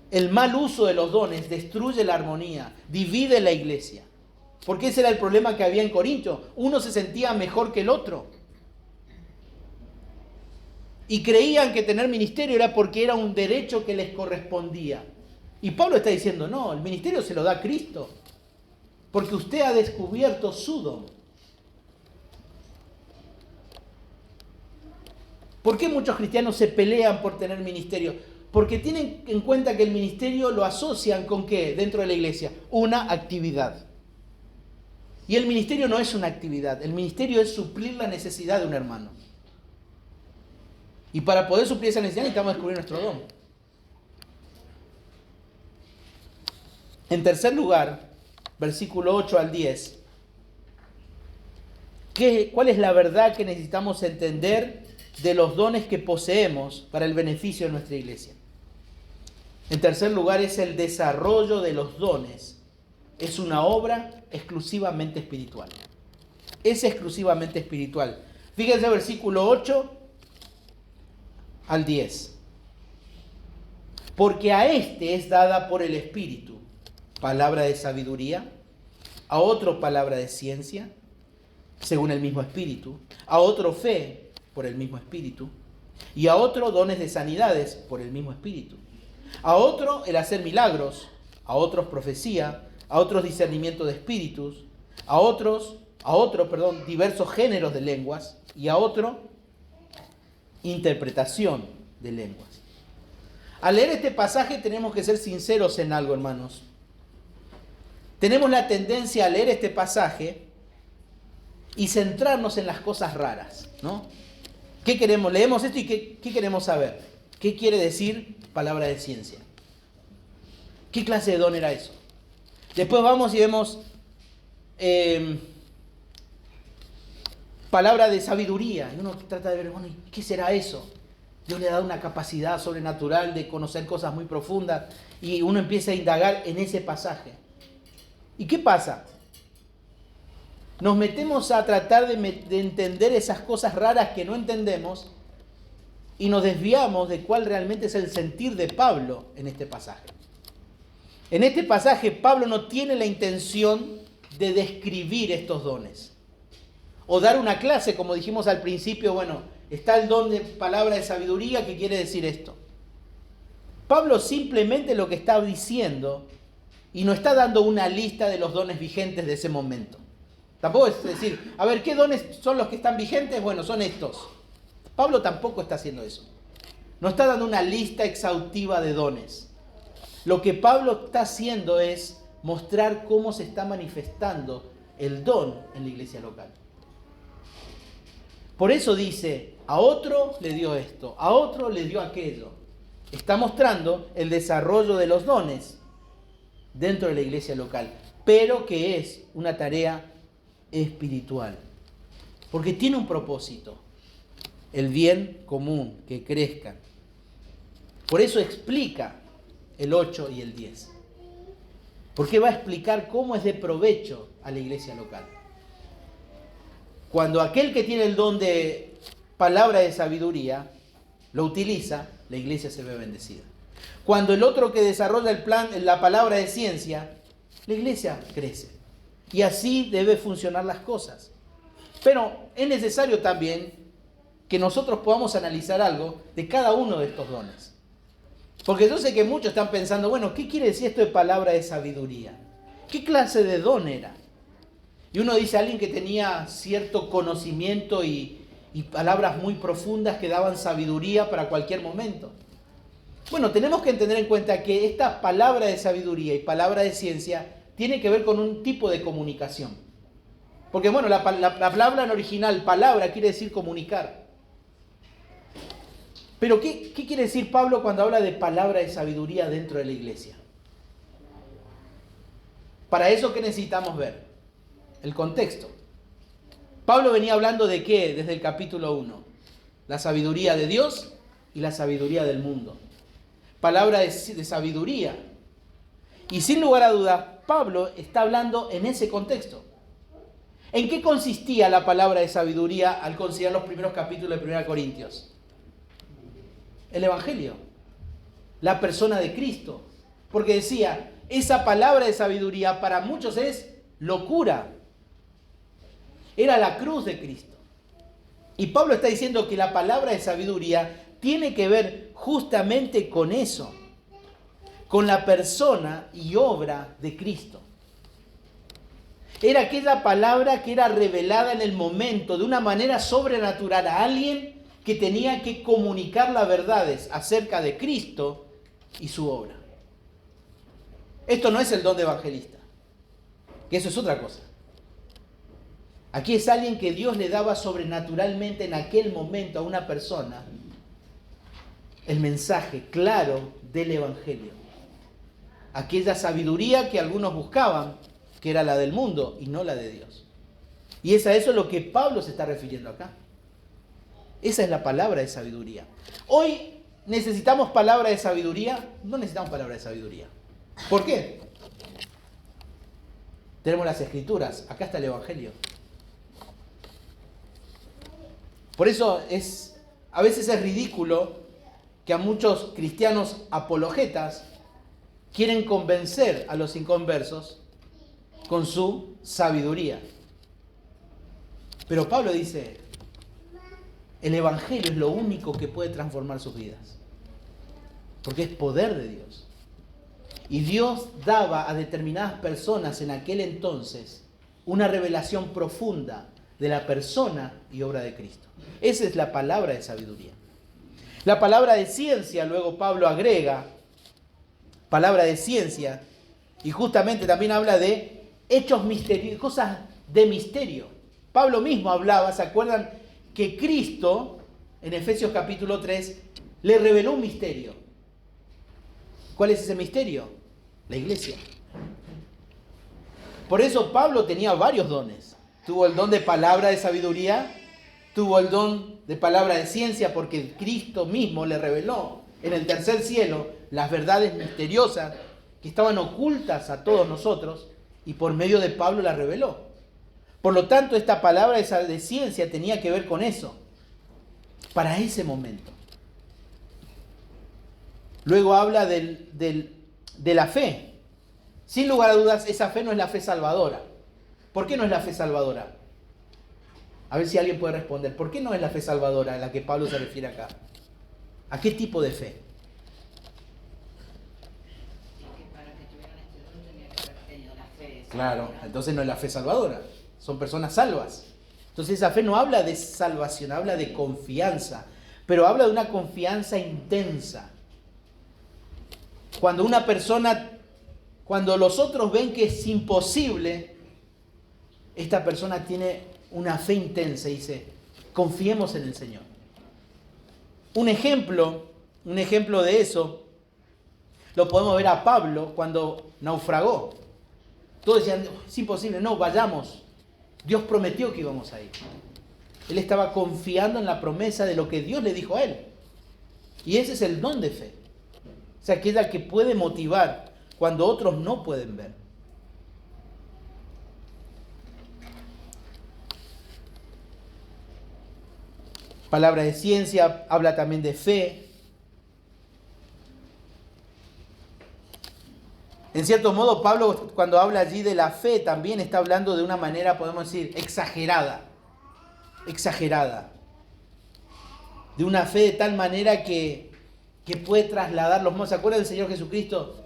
El mal uso de los dones destruye la armonía, divide la iglesia. Porque ese era el problema que había en Corinto. Uno se sentía mejor que el otro. Y creían que tener ministerio era porque era un derecho que les correspondía. Y Pablo está diciendo, no, el ministerio se lo da Cristo. Porque usted ha descubierto su don. ¿Por qué muchos cristianos se pelean por tener ministerio? Porque tienen en cuenta que el ministerio lo asocian con ¿qué? Dentro de la iglesia, una actividad. Y el ministerio no es una actividad, el ministerio es suplir la necesidad de un hermano. Y para poder suplir esa necesidad necesitamos descubrir nuestro don. En tercer lugar, versículo 8 al 10. ¿Cuál es la verdad que necesitamos entender de los dones que poseemos para el beneficio de nuestra iglesia? En tercer lugar, es el desarrollo de los dones. Es una obra exclusivamente espiritual. Es exclusivamente espiritual. Fíjense el versículo 8 al 10. Porque a este es dada por el Espíritu palabra de sabiduría, a otro palabra de ciencia, según el mismo Espíritu, a otro fe, por el mismo Espíritu, y a otro dones de sanidades, por el mismo Espíritu, a otro el hacer milagros, a otros profecía, a otros discernimiento de espíritus, a otro, diversos géneros de lenguas, y a otro interpretación de lenguas. Al leer este pasaje tenemos que ser sinceros en algo, hermanos. Tenemos la tendencia a leer este pasaje y centrarnos en las cosas raras, ¿no? ¿Qué queremos? Leemos esto y ¿qué queremos saber? ¿Qué quiere decir palabra de ciencia? ¿Qué clase de don era eso? Después vamos y vemos palabra de sabiduría. Y uno trata de ver, bueno, ¿qué será eso? Dios le ha dado una capacidad sobrenatural de conocer cosas muy profundas. Y uno empieza a indagar en ese pasaje. ¿Y qué pasa? Nos metemos a tratar de entender esas cosas raras que no entendemos y nos desviamos de cuál realmente es el sentir de Pablo en este pasaje. En este pasaje Pablo no tiene la intención de describir estos dones o dar una clase, como dijimos al principio. Bueno, está el don de palabra de sabiduría, que quiere decir esto. Pablo simplemente lo que está diciendo, y no está dando una lista de los dones vigentes de ese momento. Tampoco es decir, a ver, ¿qué dones son los que están vigentes? Bueno, son estos. Pablo tampoco está haciendo eso. No está dando una lista exhaustiva de dones. Lo que Pablo está haciendo es mostrar cómo se está manifestando el don en la iglesia local. Por eso dice, a otro le dio esto, a otro le dio aquello. Está mostrando el desarrollo de los dones dentro de la iglesia local, pero que es una tarea espiritual, porque tiene un propósito, el bien común, que crezcan. Por eso explica el 8 y el 10, porque va a explicar cómo es de provecho a la iglesia local. Cuando aquel que tiene el don de palabra de sabiduría lo utiliza, la iglesia se ve bendecida. Cuando el otro que desarrolla la palabra de ciencia, la iglesia crece. Y así debe funcionar las cosas. Pero es necesario también que nosotros podamos analizar algo de cada uno de estos dones. Porque yo sé que muchos están pensando, bueno, ¿qué quiere decir esto de palabra de sabiduría? ¿Qué clase de don era? Y uno dice, alguien que tenía cierto conocimiento y palabras muy profundas que daban sabiduría para cualquier momento. Bueno, tenemos que tener en cuenta que esta palabra de sabiduría y palabra de ciencia tiene que ver con un tipo de comunicación. Porque bueno, la palabra en original, palabra, quiere decir comunicar. Pero ¿qué quiere decir Pablo cuando habla de palabra de sabiduría dentro de la iglesia? Para eso, ¿qué necesitamos ver? El contexto. Pablo venía hablando de ¿qué? Desde el capítulo 1. La sabiduría de Dios y la sabiduría del mundo. Palabra de sabiduría. Y sin lugar a dudas, Pablo está hablando en ese contexto. ¿En qué consistía la palabra de sabiduría al considerar los primeros capítulos de 1 Corintios? El Evangelio. La persona de Cristo. Porque decía, esa palabra de sabiduría para muchos es locura. Era la cruz de Cristo. Y Pablo está diciendo que la palabra de sabiduría tiene que ver justamente con eso. Con la persona y obra de Cristo. Era aquella palabra que era revelada en el momento de una manera sobrenatural a alguien que tenía que comunicar las verdades acerca de Cristo y su obra. Esto no es el don de evangelista, que eso es otra cosa. Aquí es alguien que Dios le daba sobrenaturalmente en aquel momento a una persona el mensaje claro del Evangelio. Aquella sabiduría que algunos buscaban, que era la del mundo y no la de Dios. Y es a eso lo que Pablo se está refiriendo acá. Esa es la palabra de sabiduría. Hoy necesitamos palabra de sabiduría. No necesitamos palabra de sabiduría. ¿Por qué? Tenemos las Escrituras. Acá está el Evangelio. Por eso a veces es ridículo que a muchos cristianos apologetas quieren convencer a los inconversos con su sabiduría. Pero Pablo dice, el Evangelio es lo único que puede transformar sus vidas. Porque es poder de Dios. Y Dios daba a determinadas personas en aquel entonces una revelación profunda de la persona y obra de Cristo. Esa es la palabra de sabiduría. La palabra de ciencia, luego Pablo agrega, palabra de ciencia, y justamente también habla de hechos misteriosos, cosas de misterio. Pablo mismo hablaba, ¿se acuerdan? Que Cristo, en Efesios capítulo 3, le reveló un misterio. ¿Cuál es ese misterio? La iglesia. Por eso Pablo tenía varios dones. Tuvo el don de palabra de sabiduría, tuvo el don de palabra de ciencia porque Cristo mismo le reveló en el tercer cielo las verdades misteriosas que estaban ocultas a todos nosotros y por medio de Pablo las reveló. Por lo tanto, esta palabra de ciencia tenía que ver con eso, para ese momento. Luego habla de la fe. Sin lugar a dudas, esa fe no es la fe salvadora. ¿Por qué no es la fe salvadora? A ver si alguien puede responder. ¿Por qué no es la fe salvadora a la que Pablo se refiere acá? ¿A qué tipo de fe? Claro, entonces no es la fe salvadora. Son personas salvas. Entonces esa fe no habla de salvación, habla de confianza. Pero habla de una confianza intensa. Cuando una persona, cuando los otros ven que es imposible, esta persona tiene una fe intensa y dice, confiemos en el Señor. Un ejemplo de eso lo podemos ver a Pablo cuando naufragó. Todos decían, es imposible, no, vayamos. Dios prometió que íbamos a ir. Él estaba confiando en la promesa de lo que Dios le dijo a él. Y ese es el don de fe. O sea, que es la que puede motivar cuando otros no pueden ver. Palabra de ciencia, habla también de fe. En cierto modo, Pablo, cuando habla allí de la fe, también está hablando de una manera, podemos decir, exagerada. Exagerada. De una fe de tal manera que puede trasladar los montes. ¿Se acuerdan del Señor Jesucristo?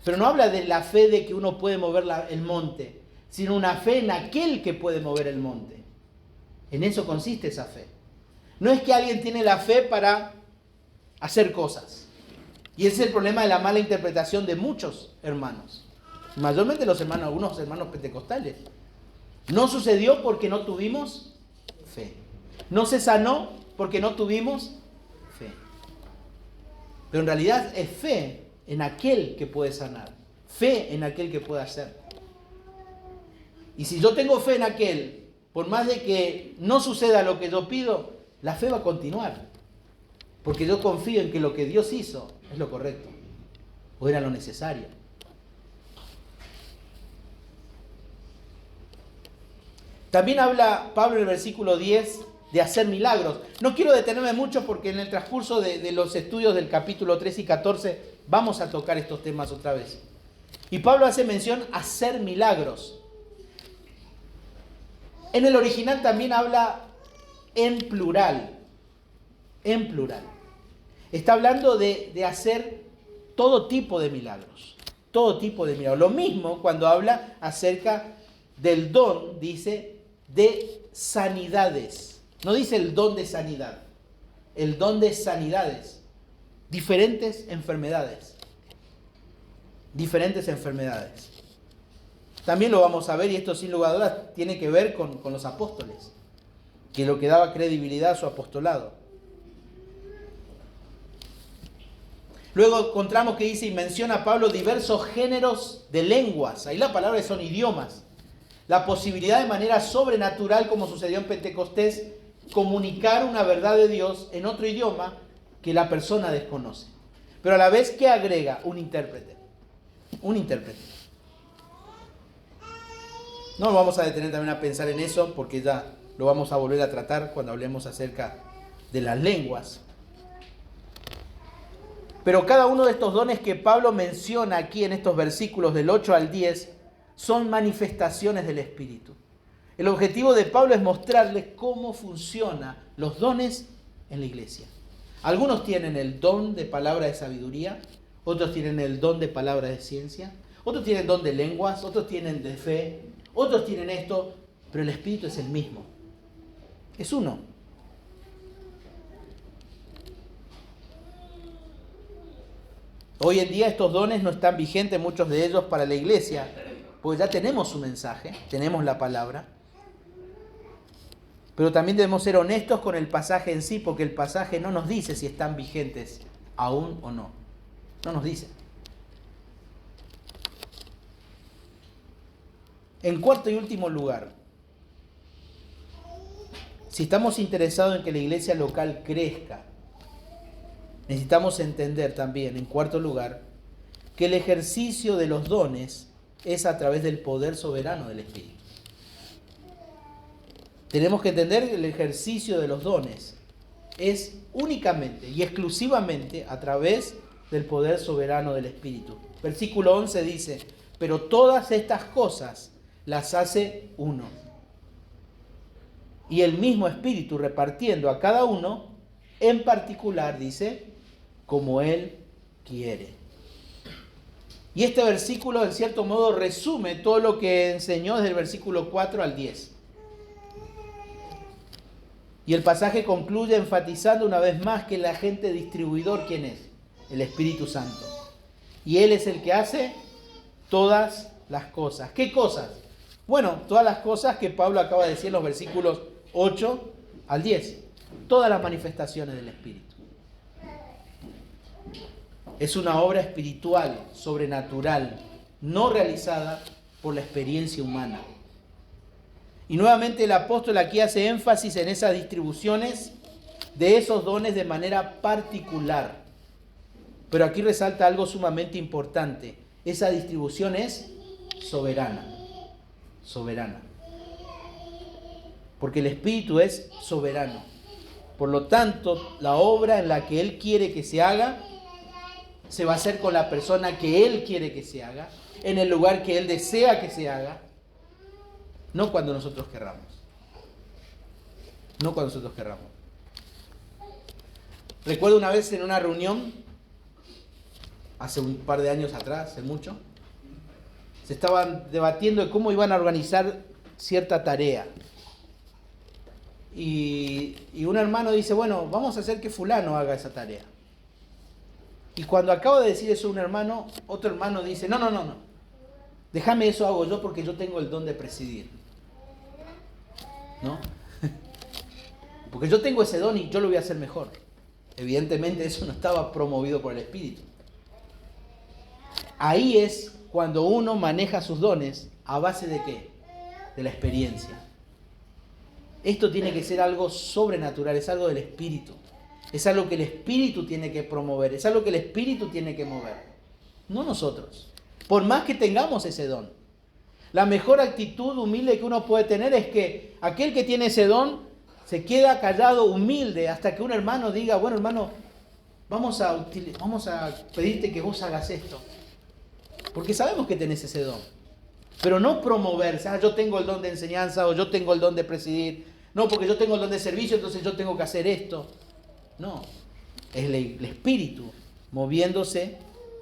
Pero no habla de la fe de que uno puede mover el monte, sino una fe en aquel que puede mover el monte. En eso consiste esa fe. No es que alguien tiene la fe para hacer cosas. Y ese es el problema de la mala interpretación de muchos hermanos. Mayormente algunos hermanos pentecostales. No sucedió porque no tuvimos fe. No se sanó porque no tuvimos fe. Pero en realidad es fe en aquel que puede sanar. Fe en aquel que puede hacer. Y si yo tengo fe en aquel, por más de que no suceda lo que yo pido, la fe va a continuar. Porque yo confío en que lo que Dios hizo es lo correcto. O era lo necesario. También habla Pablo en el versículo 10 de hacer milagros. No quiero detenerme mucho porque en el transcurso de los estudios del capítulo 3 y 14 vamos a tocar estos temas otra vez. Y Pablo hace mención a hacer milagros. En el original también habla en plural. En plural. Está hablando de hacer todo tipo de milagros. Todo tipo de milagros. Lo mismo cuando habla acerca del don, dice, de sanidades. No dice el don de sanidad. El don de sanidades. Diferentes enfermedades. Diferentes enfermedades. También lo vamos a ver, y esto sin lugar a dudas tiene que ver con los apóstoles, que lo que daba credibilidad a su apostolado. Luego encontramos que dice y menciona a Pablo diversos géneros de lenguas. Ahí la palabra son idiomas. La posibilidad de manera sobrenatural, como sucedió en Pentecostés, comunicar una verdad de Dios en otro idioma que la persona desconoce. Pero a la vez, ¿qué agrega? Un intérprete. Un intérprete. No vamos a detener también a pensar en eso, porque ya lo vamos a volver a tratar cuando hablemos acerca de las lenguas. Pero cada uno de estos dones que Pablo menciona aquí en estos versículos del 8 al 10 son manifestaciones del Espíritu. El objetivo de Pablo es mostrarles cómo funcionan los dones en la iglesia. Algunos tienen el don de palabra de sabiduría, otros tienen el don de palabra de ciencia, otros tienen don de lenguas, otros tienen de fe, otros tienen esto, pero el Espíritu es el mismo. Es uno. Hoy en día estos dones no están vigentes, muchos de ellos, para la iglesia, porque ya tenemos su mensaje, tenemos la palabra. Pero también debemos ser honestos con el pasaje en sí, porque el pasaje no nos dice si están vigentes aún o no. No nos dice. En cuarto y último lugar, Si estamos interesados en que la iglesia local crezca, necesitamos entender también, en cuarto lugar, que el ejercicio de los dones es a través del poder soberano del Espíritu. Tenemos que entender que el ejercicio de los dones es únicamente y exclusivamente a través del poder soberano del Espíritu. Versículo 11 dice, pero todas estas cosas las hace uno. Y el mismo Espíritu repartiendo a cada uno, en particular, dice, como Él quiere. Y este versículo, en cierto modo, resume todo lo que enseñó desde el versículo 4 al 10. Y el pasaje concluye enfatizando una vez más que el agente distribuidor, ¿quién es? El Espíritu Santo. Y Él es el que hace todas las cosas. ¿Qué cosas? Bueno, todas las cosas que Pablo acaba de decir en los versículos 8 al 10. Todas las manifestaciones del Espíritu. Es una obra espiritual, sobrenatural, no realizada por la experiencia humana. Y nuevamente el apóstol aquí hace énfasis en esas distribuciones de esos dones de manera particular. Pero aquí resalta algo sumamente importante. Esa distribución es soberana. Soberana. Porque el Espíritu es soberano. Por lo tanto, la obra en la que Él quiere que se haga, se va a hacer con la persona que Él quiere que se haga, en el lugar que Él desea que se haga, no cuando nosotros querramos. No cuando nosotros querramos. Recuerdo una vez en una reunión, hace un par de años atrás, hace mucho, se estaban debatiendo de cómo iban a organizar cierta tarea. Y un hermano dice, bueno, vamos a hacer que fulano haga esa tarea. Y cuando acabo de decir eso un hermano, otro hermano dice, no. Déjame eso hago yo porque yo tengo el don de presidir. ¿No? Porque yo tengo ese don y yo lo voy a hacer mejor. Evidentemente eso no estaba promovido por el Espíritu. Ahí es cuando uno maneja sus dones a base de ¿qué? De la experiencia. Esto tiene que ser algo sobrenatural, es algo del Espíritu. Es algo que el Espíritu tiene que promover, es algo que el Espíritu tiene que mover. No nosotros. Por más que tengamos ese don. La mejor actitud humilde que uno puede tener es que aquel que tiene ese don se queda callado, humilde, hasta que un hermano diga, bueno hermano, vamos a pedirte que vos hagas esto. Porque sabemos que tenés ese don. Pero no promoverse, yo tengo el don de enseñanza o yo tengo el don de presidir. No, porque yo tengo el don de servicio, entonces yo tengo que hacer esto. No, es el Espíritu moviéndose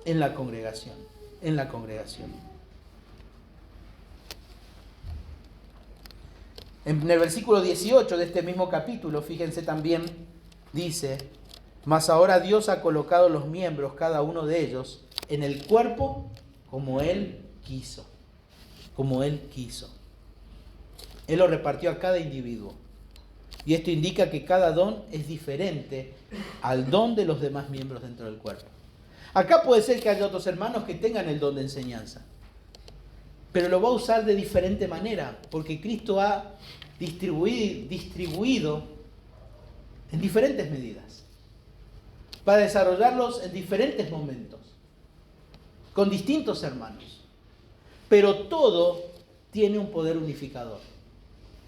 en la congregación. En la congregación. En el versículo 18 de este mismo capítulo, fíjense también, dice, mas ahora Dios ha colocado los miembros, cada uno de ellos, en el cuerpo como Él quiso. Como Él quiso. Él lo repartió a cada individuo. Y esto indica que cada don es diferente al don de los demás miembros dentro del cuerpo. Acá puede ser que haya otros hermanos que tengan el don de enseñanza, pero lo va a usar de diferente manera, porque Cristo ha distribuido en diferentes medidas, para desarrollarlos en diferentes momentos, con distintos hermanos. Pero todo tiene un poder unificador,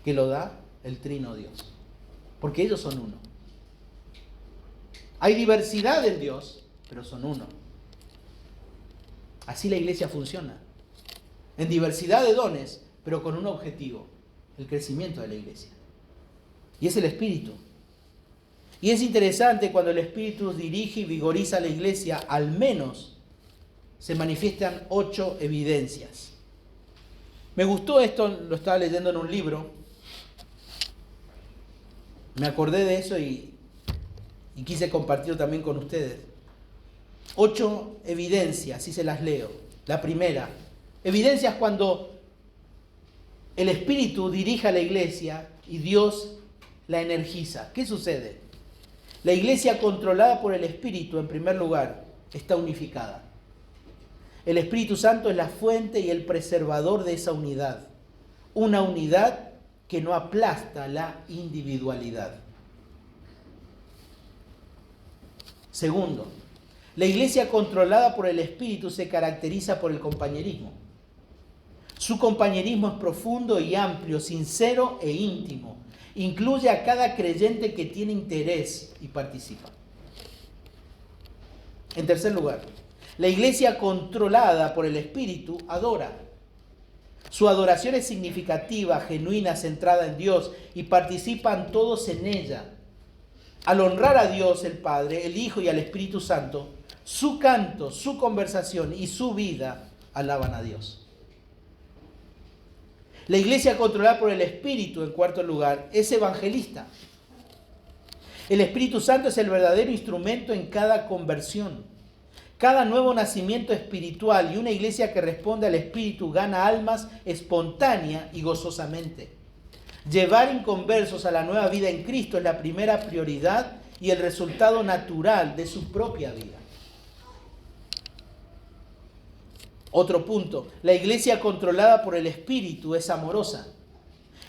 que lo da el Trino Dios, porque ellos son uno. Hay diversidad en Dios, pero son uno. Así la iglesia funciona. En diversidad de dones, pero con un objetivo, el crecimiento de la iglesia. Y es el Espíritu. Y es interesante cuando el Espíritu dirige y vigoriza a la iglesia, al menos se manifiestan 8 evidencias. Me gustó esto, lo estaba leyendo en un libro. Me acordé de eso y quise compartirlo también con ustedes. 8 evidencias, así se las leo. La primera, evidencias cuando el Espíritu dirige a la iglesia y Dios la energiza. ¿Qué sucede? La iglesia controlada por el Espíritu, en primer lugar, está unificada. El Espíritu Santo es la fuente y el preservador de esa unidad. Una unidad que no aplasta la individualidad. Segundo, la iglesia controlada por el Espíritu se caracteriza por el compañerismo. Su compañerismo es profundo y amplio, sincero e íntimo. Incluye a cada creyente que tiene interés y participa. En tercer lugar, la iglesia controlada por el Espíritu adora. Su adoración es significativa, genuina, centrada en Dios y participan todos en ella. Al honrar a Dios el Padre, el Hijo y al Espíritu Santo, su canto, su conversación y su vida alaban a Dios. La iglesia controlada por el Espíritu, en cuarto lugar, es evangelista. El Espíritu Santo es el verdadero instrumento en cada conversión. Cada nuevo nacimiento espiritual y una iglesia que responde al Espíritu gana almas espontánea y gozosamente. Llevar inconversos a la nueva vida en Cristo es la primera prioridad y el resultado natural de su propia vida. Otro punto, la iglesia controlada por el Espíritu es amorosa.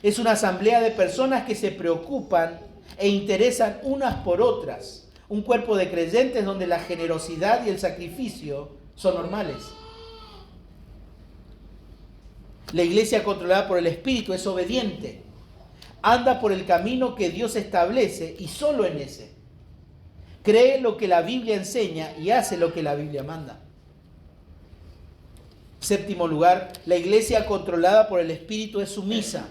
Es una asamblea de personas que se preocupan e interesan unas por otras. Un cuerpo de creyentes donde la generosidad y el sacrificio son normales. La iglesia controlada por el Espíritu es obediente. Anda por el camino que Dios establece y solo en ese. Cree lo que la Biblia enseña y hace lo que la Biblia manda. Séptimo lugar, la iglesia controlada por el Espíritu es sumisa.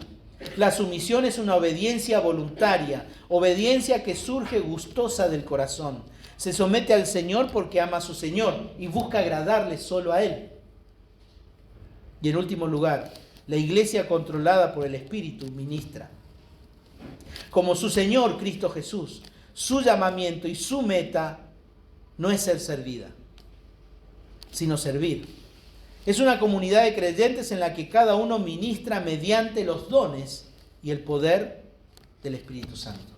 La sumisión es una obediencia voluntaria, obediencia que surge gustosa del corazón. Se somete al Señor porque ama a su Señor y busca agradarle solo a Él. Y en último lugar, la iglesia controlada por el Espíritu ministra. Como su Señor, Cristo Jesús, su llamamiento y su meta no es ser servida, sino servir. Es una comunidad de creyentes en la que cada uno ministra mediante los dones y el poder del Espíritu Santo.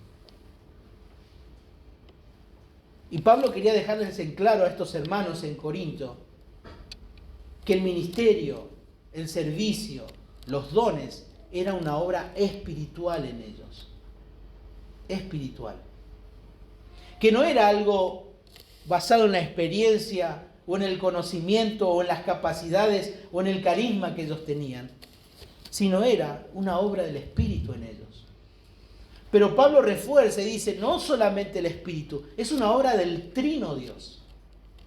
Y Pablo quería dejarles en claro a estos hermanos en Corinto que el ministerio, el servicio, los dones, era una obra espiritual en ellos. Espiritual. Que no era algo basado en la experiencia o en el conocimiento, o en las capacidades, o en el carisma que ellos tenían, sino era una obra del Espíritu en ellos. Pero Pablo refuerza y dice, no solamente el Espíritu, es una obra del Trino Dios,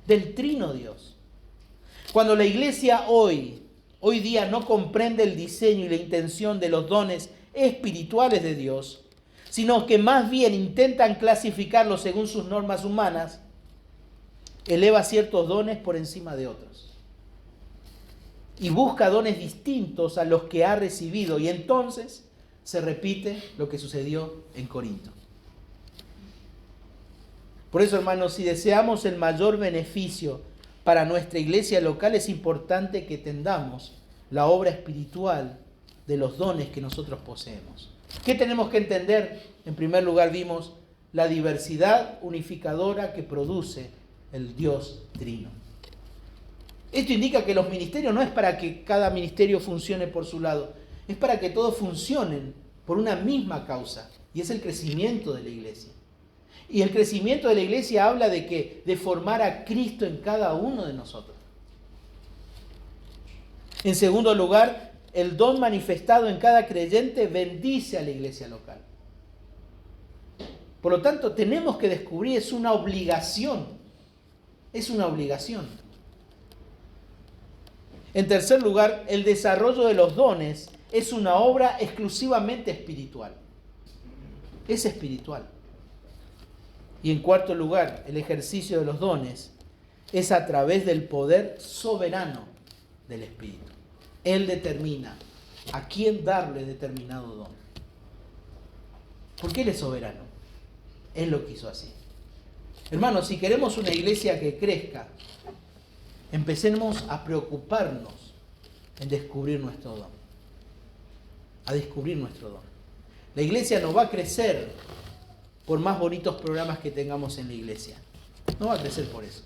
del Trino Dios. Cuando la iglesia hoy día no comprende el diseño y la intención de los dones espirituales de Dios, sino que más bien intentan clasificarlos según sus normas humanas, eleva ciertos dones por encima de otros. Y busca dones distintos a los que ha recibido. Y entonces se repite lo que sucedió en Corinto. Por eso, hermanos, si deseamos el mayor beneficio para nuestra iglesia local, es importante que tendamos la obra espiritual de los dones que nosotros poseemos. ¿Qué tenemos que entender? En primer lugar, vimos la diversidad unificadora que produce el Dios Trino. Esto indica que los ministerios no es para que cada ministerio funcione por su lado, es para que todos funcionen por una misma causa, y es el crecimiento de la iglesia. Y el crecimiento de la iglesia habla de que de formar a Cristo en cada uno de nosotros. En segundo lugar, el don manifestado en cada creyente bendice a la iglesia local. Por lo tanto, tenemos que descubrir, es una obligación. Es una obligación. En tercer lugar, el desarrollo de los dones es una obra exclusivamente espiritual. Es espiritual. Y en cuarto lugar, el ejercicio de los dones es a través del poder soberano del Espíritu. Él determina a quién darle determinado don. ¿Por qué Él es soberano? Él lo quiso así. Hermanos, si queremos una iglesia que crezca, empecemos a preocuparnos en descubrir nuestro don. A descubrir nuestro don. La iglesia no va a crecer por más bonitos programas que tengamos en la iglesia. No va a crecer por eso.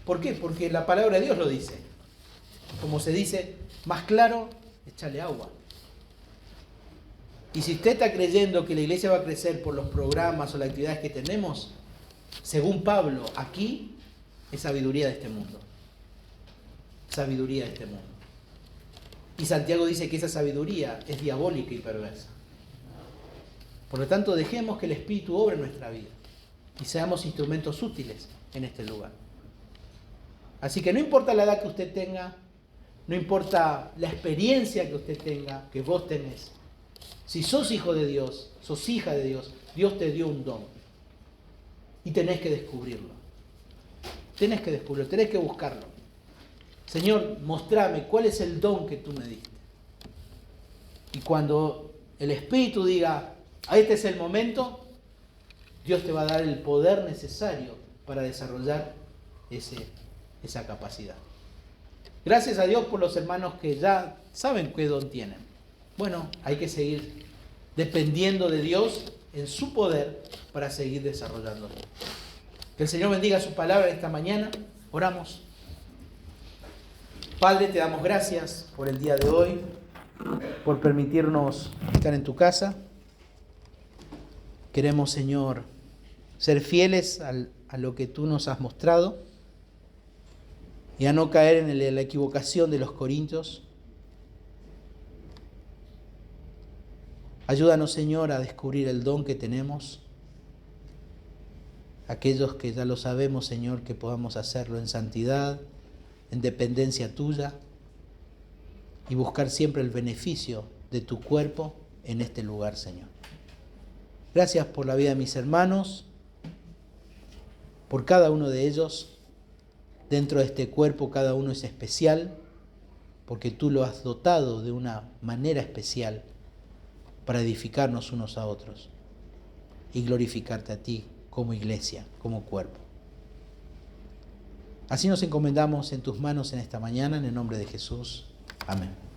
¿Por qué? Porque la palabra de Dios lo dice. Como se dice, más claro, échale agua. Y si usted está creyendo que la iglesia va a crecer por los programas o las actividades que tenemos, según Pablo, aquí es sabiduría de este mundo. Sabiduría de este mundo. Y Santiago dice que esa sabiduría es diabólica y perversa. Por lo tanto, dejemos que el Espíritu obre en nuestra vida y seamos instrumentos útiles en este lugar. Así que no importa la edad que usted tenga, no importa la experiencia que usted tenga, que vos tenés. Si sos hijo de Dios, sos hija de Dios, Dios te dio un don. Y tenés que descubrirlo. Tenés que descubrirlo, tenés que buscarlo. Señor, mostrame cuál es el don que tú me diste. Y cuando el Espíritu diga, este es el momento, Dios te va a dar el poder necesario para desarrollar esa capacidad. Gracias a Dios por los hermanos que ya saben qué don tienen. Bueno, hay que seguir dependiendo de Dios en su poder para seguir desarrollándolo. Que el Señor bendiga su palabra esta mañana. Oramos. Padre, te damos gracias por el día de hoy, por permitirnos estar en tu casa. Queremos, Señor, ser fieles a lo que tú nos has mostrado y a no caer en la equivocación de los corintios. Ayúdanos, Señor, a descubrir el don que tenemos. Aquellos que ya lo sabemos, Señor, que podamos hacerlo en santidad, en dependencia tuya y buscar siempre el beneficio de tu cuerpo en este lugar, Señor. Gracias por la vida de mis hermanos, por cada uno de ellos. Dentro de este cuerpo cada uno es especial, porque tú lo has dotado de una manera especial para edificarnos unos a otros y glorificarte a ti como iglesia, como cuerpo. Así nos encomendamos en tus manos en esta mañana, en el nombre de Jesús. Amén.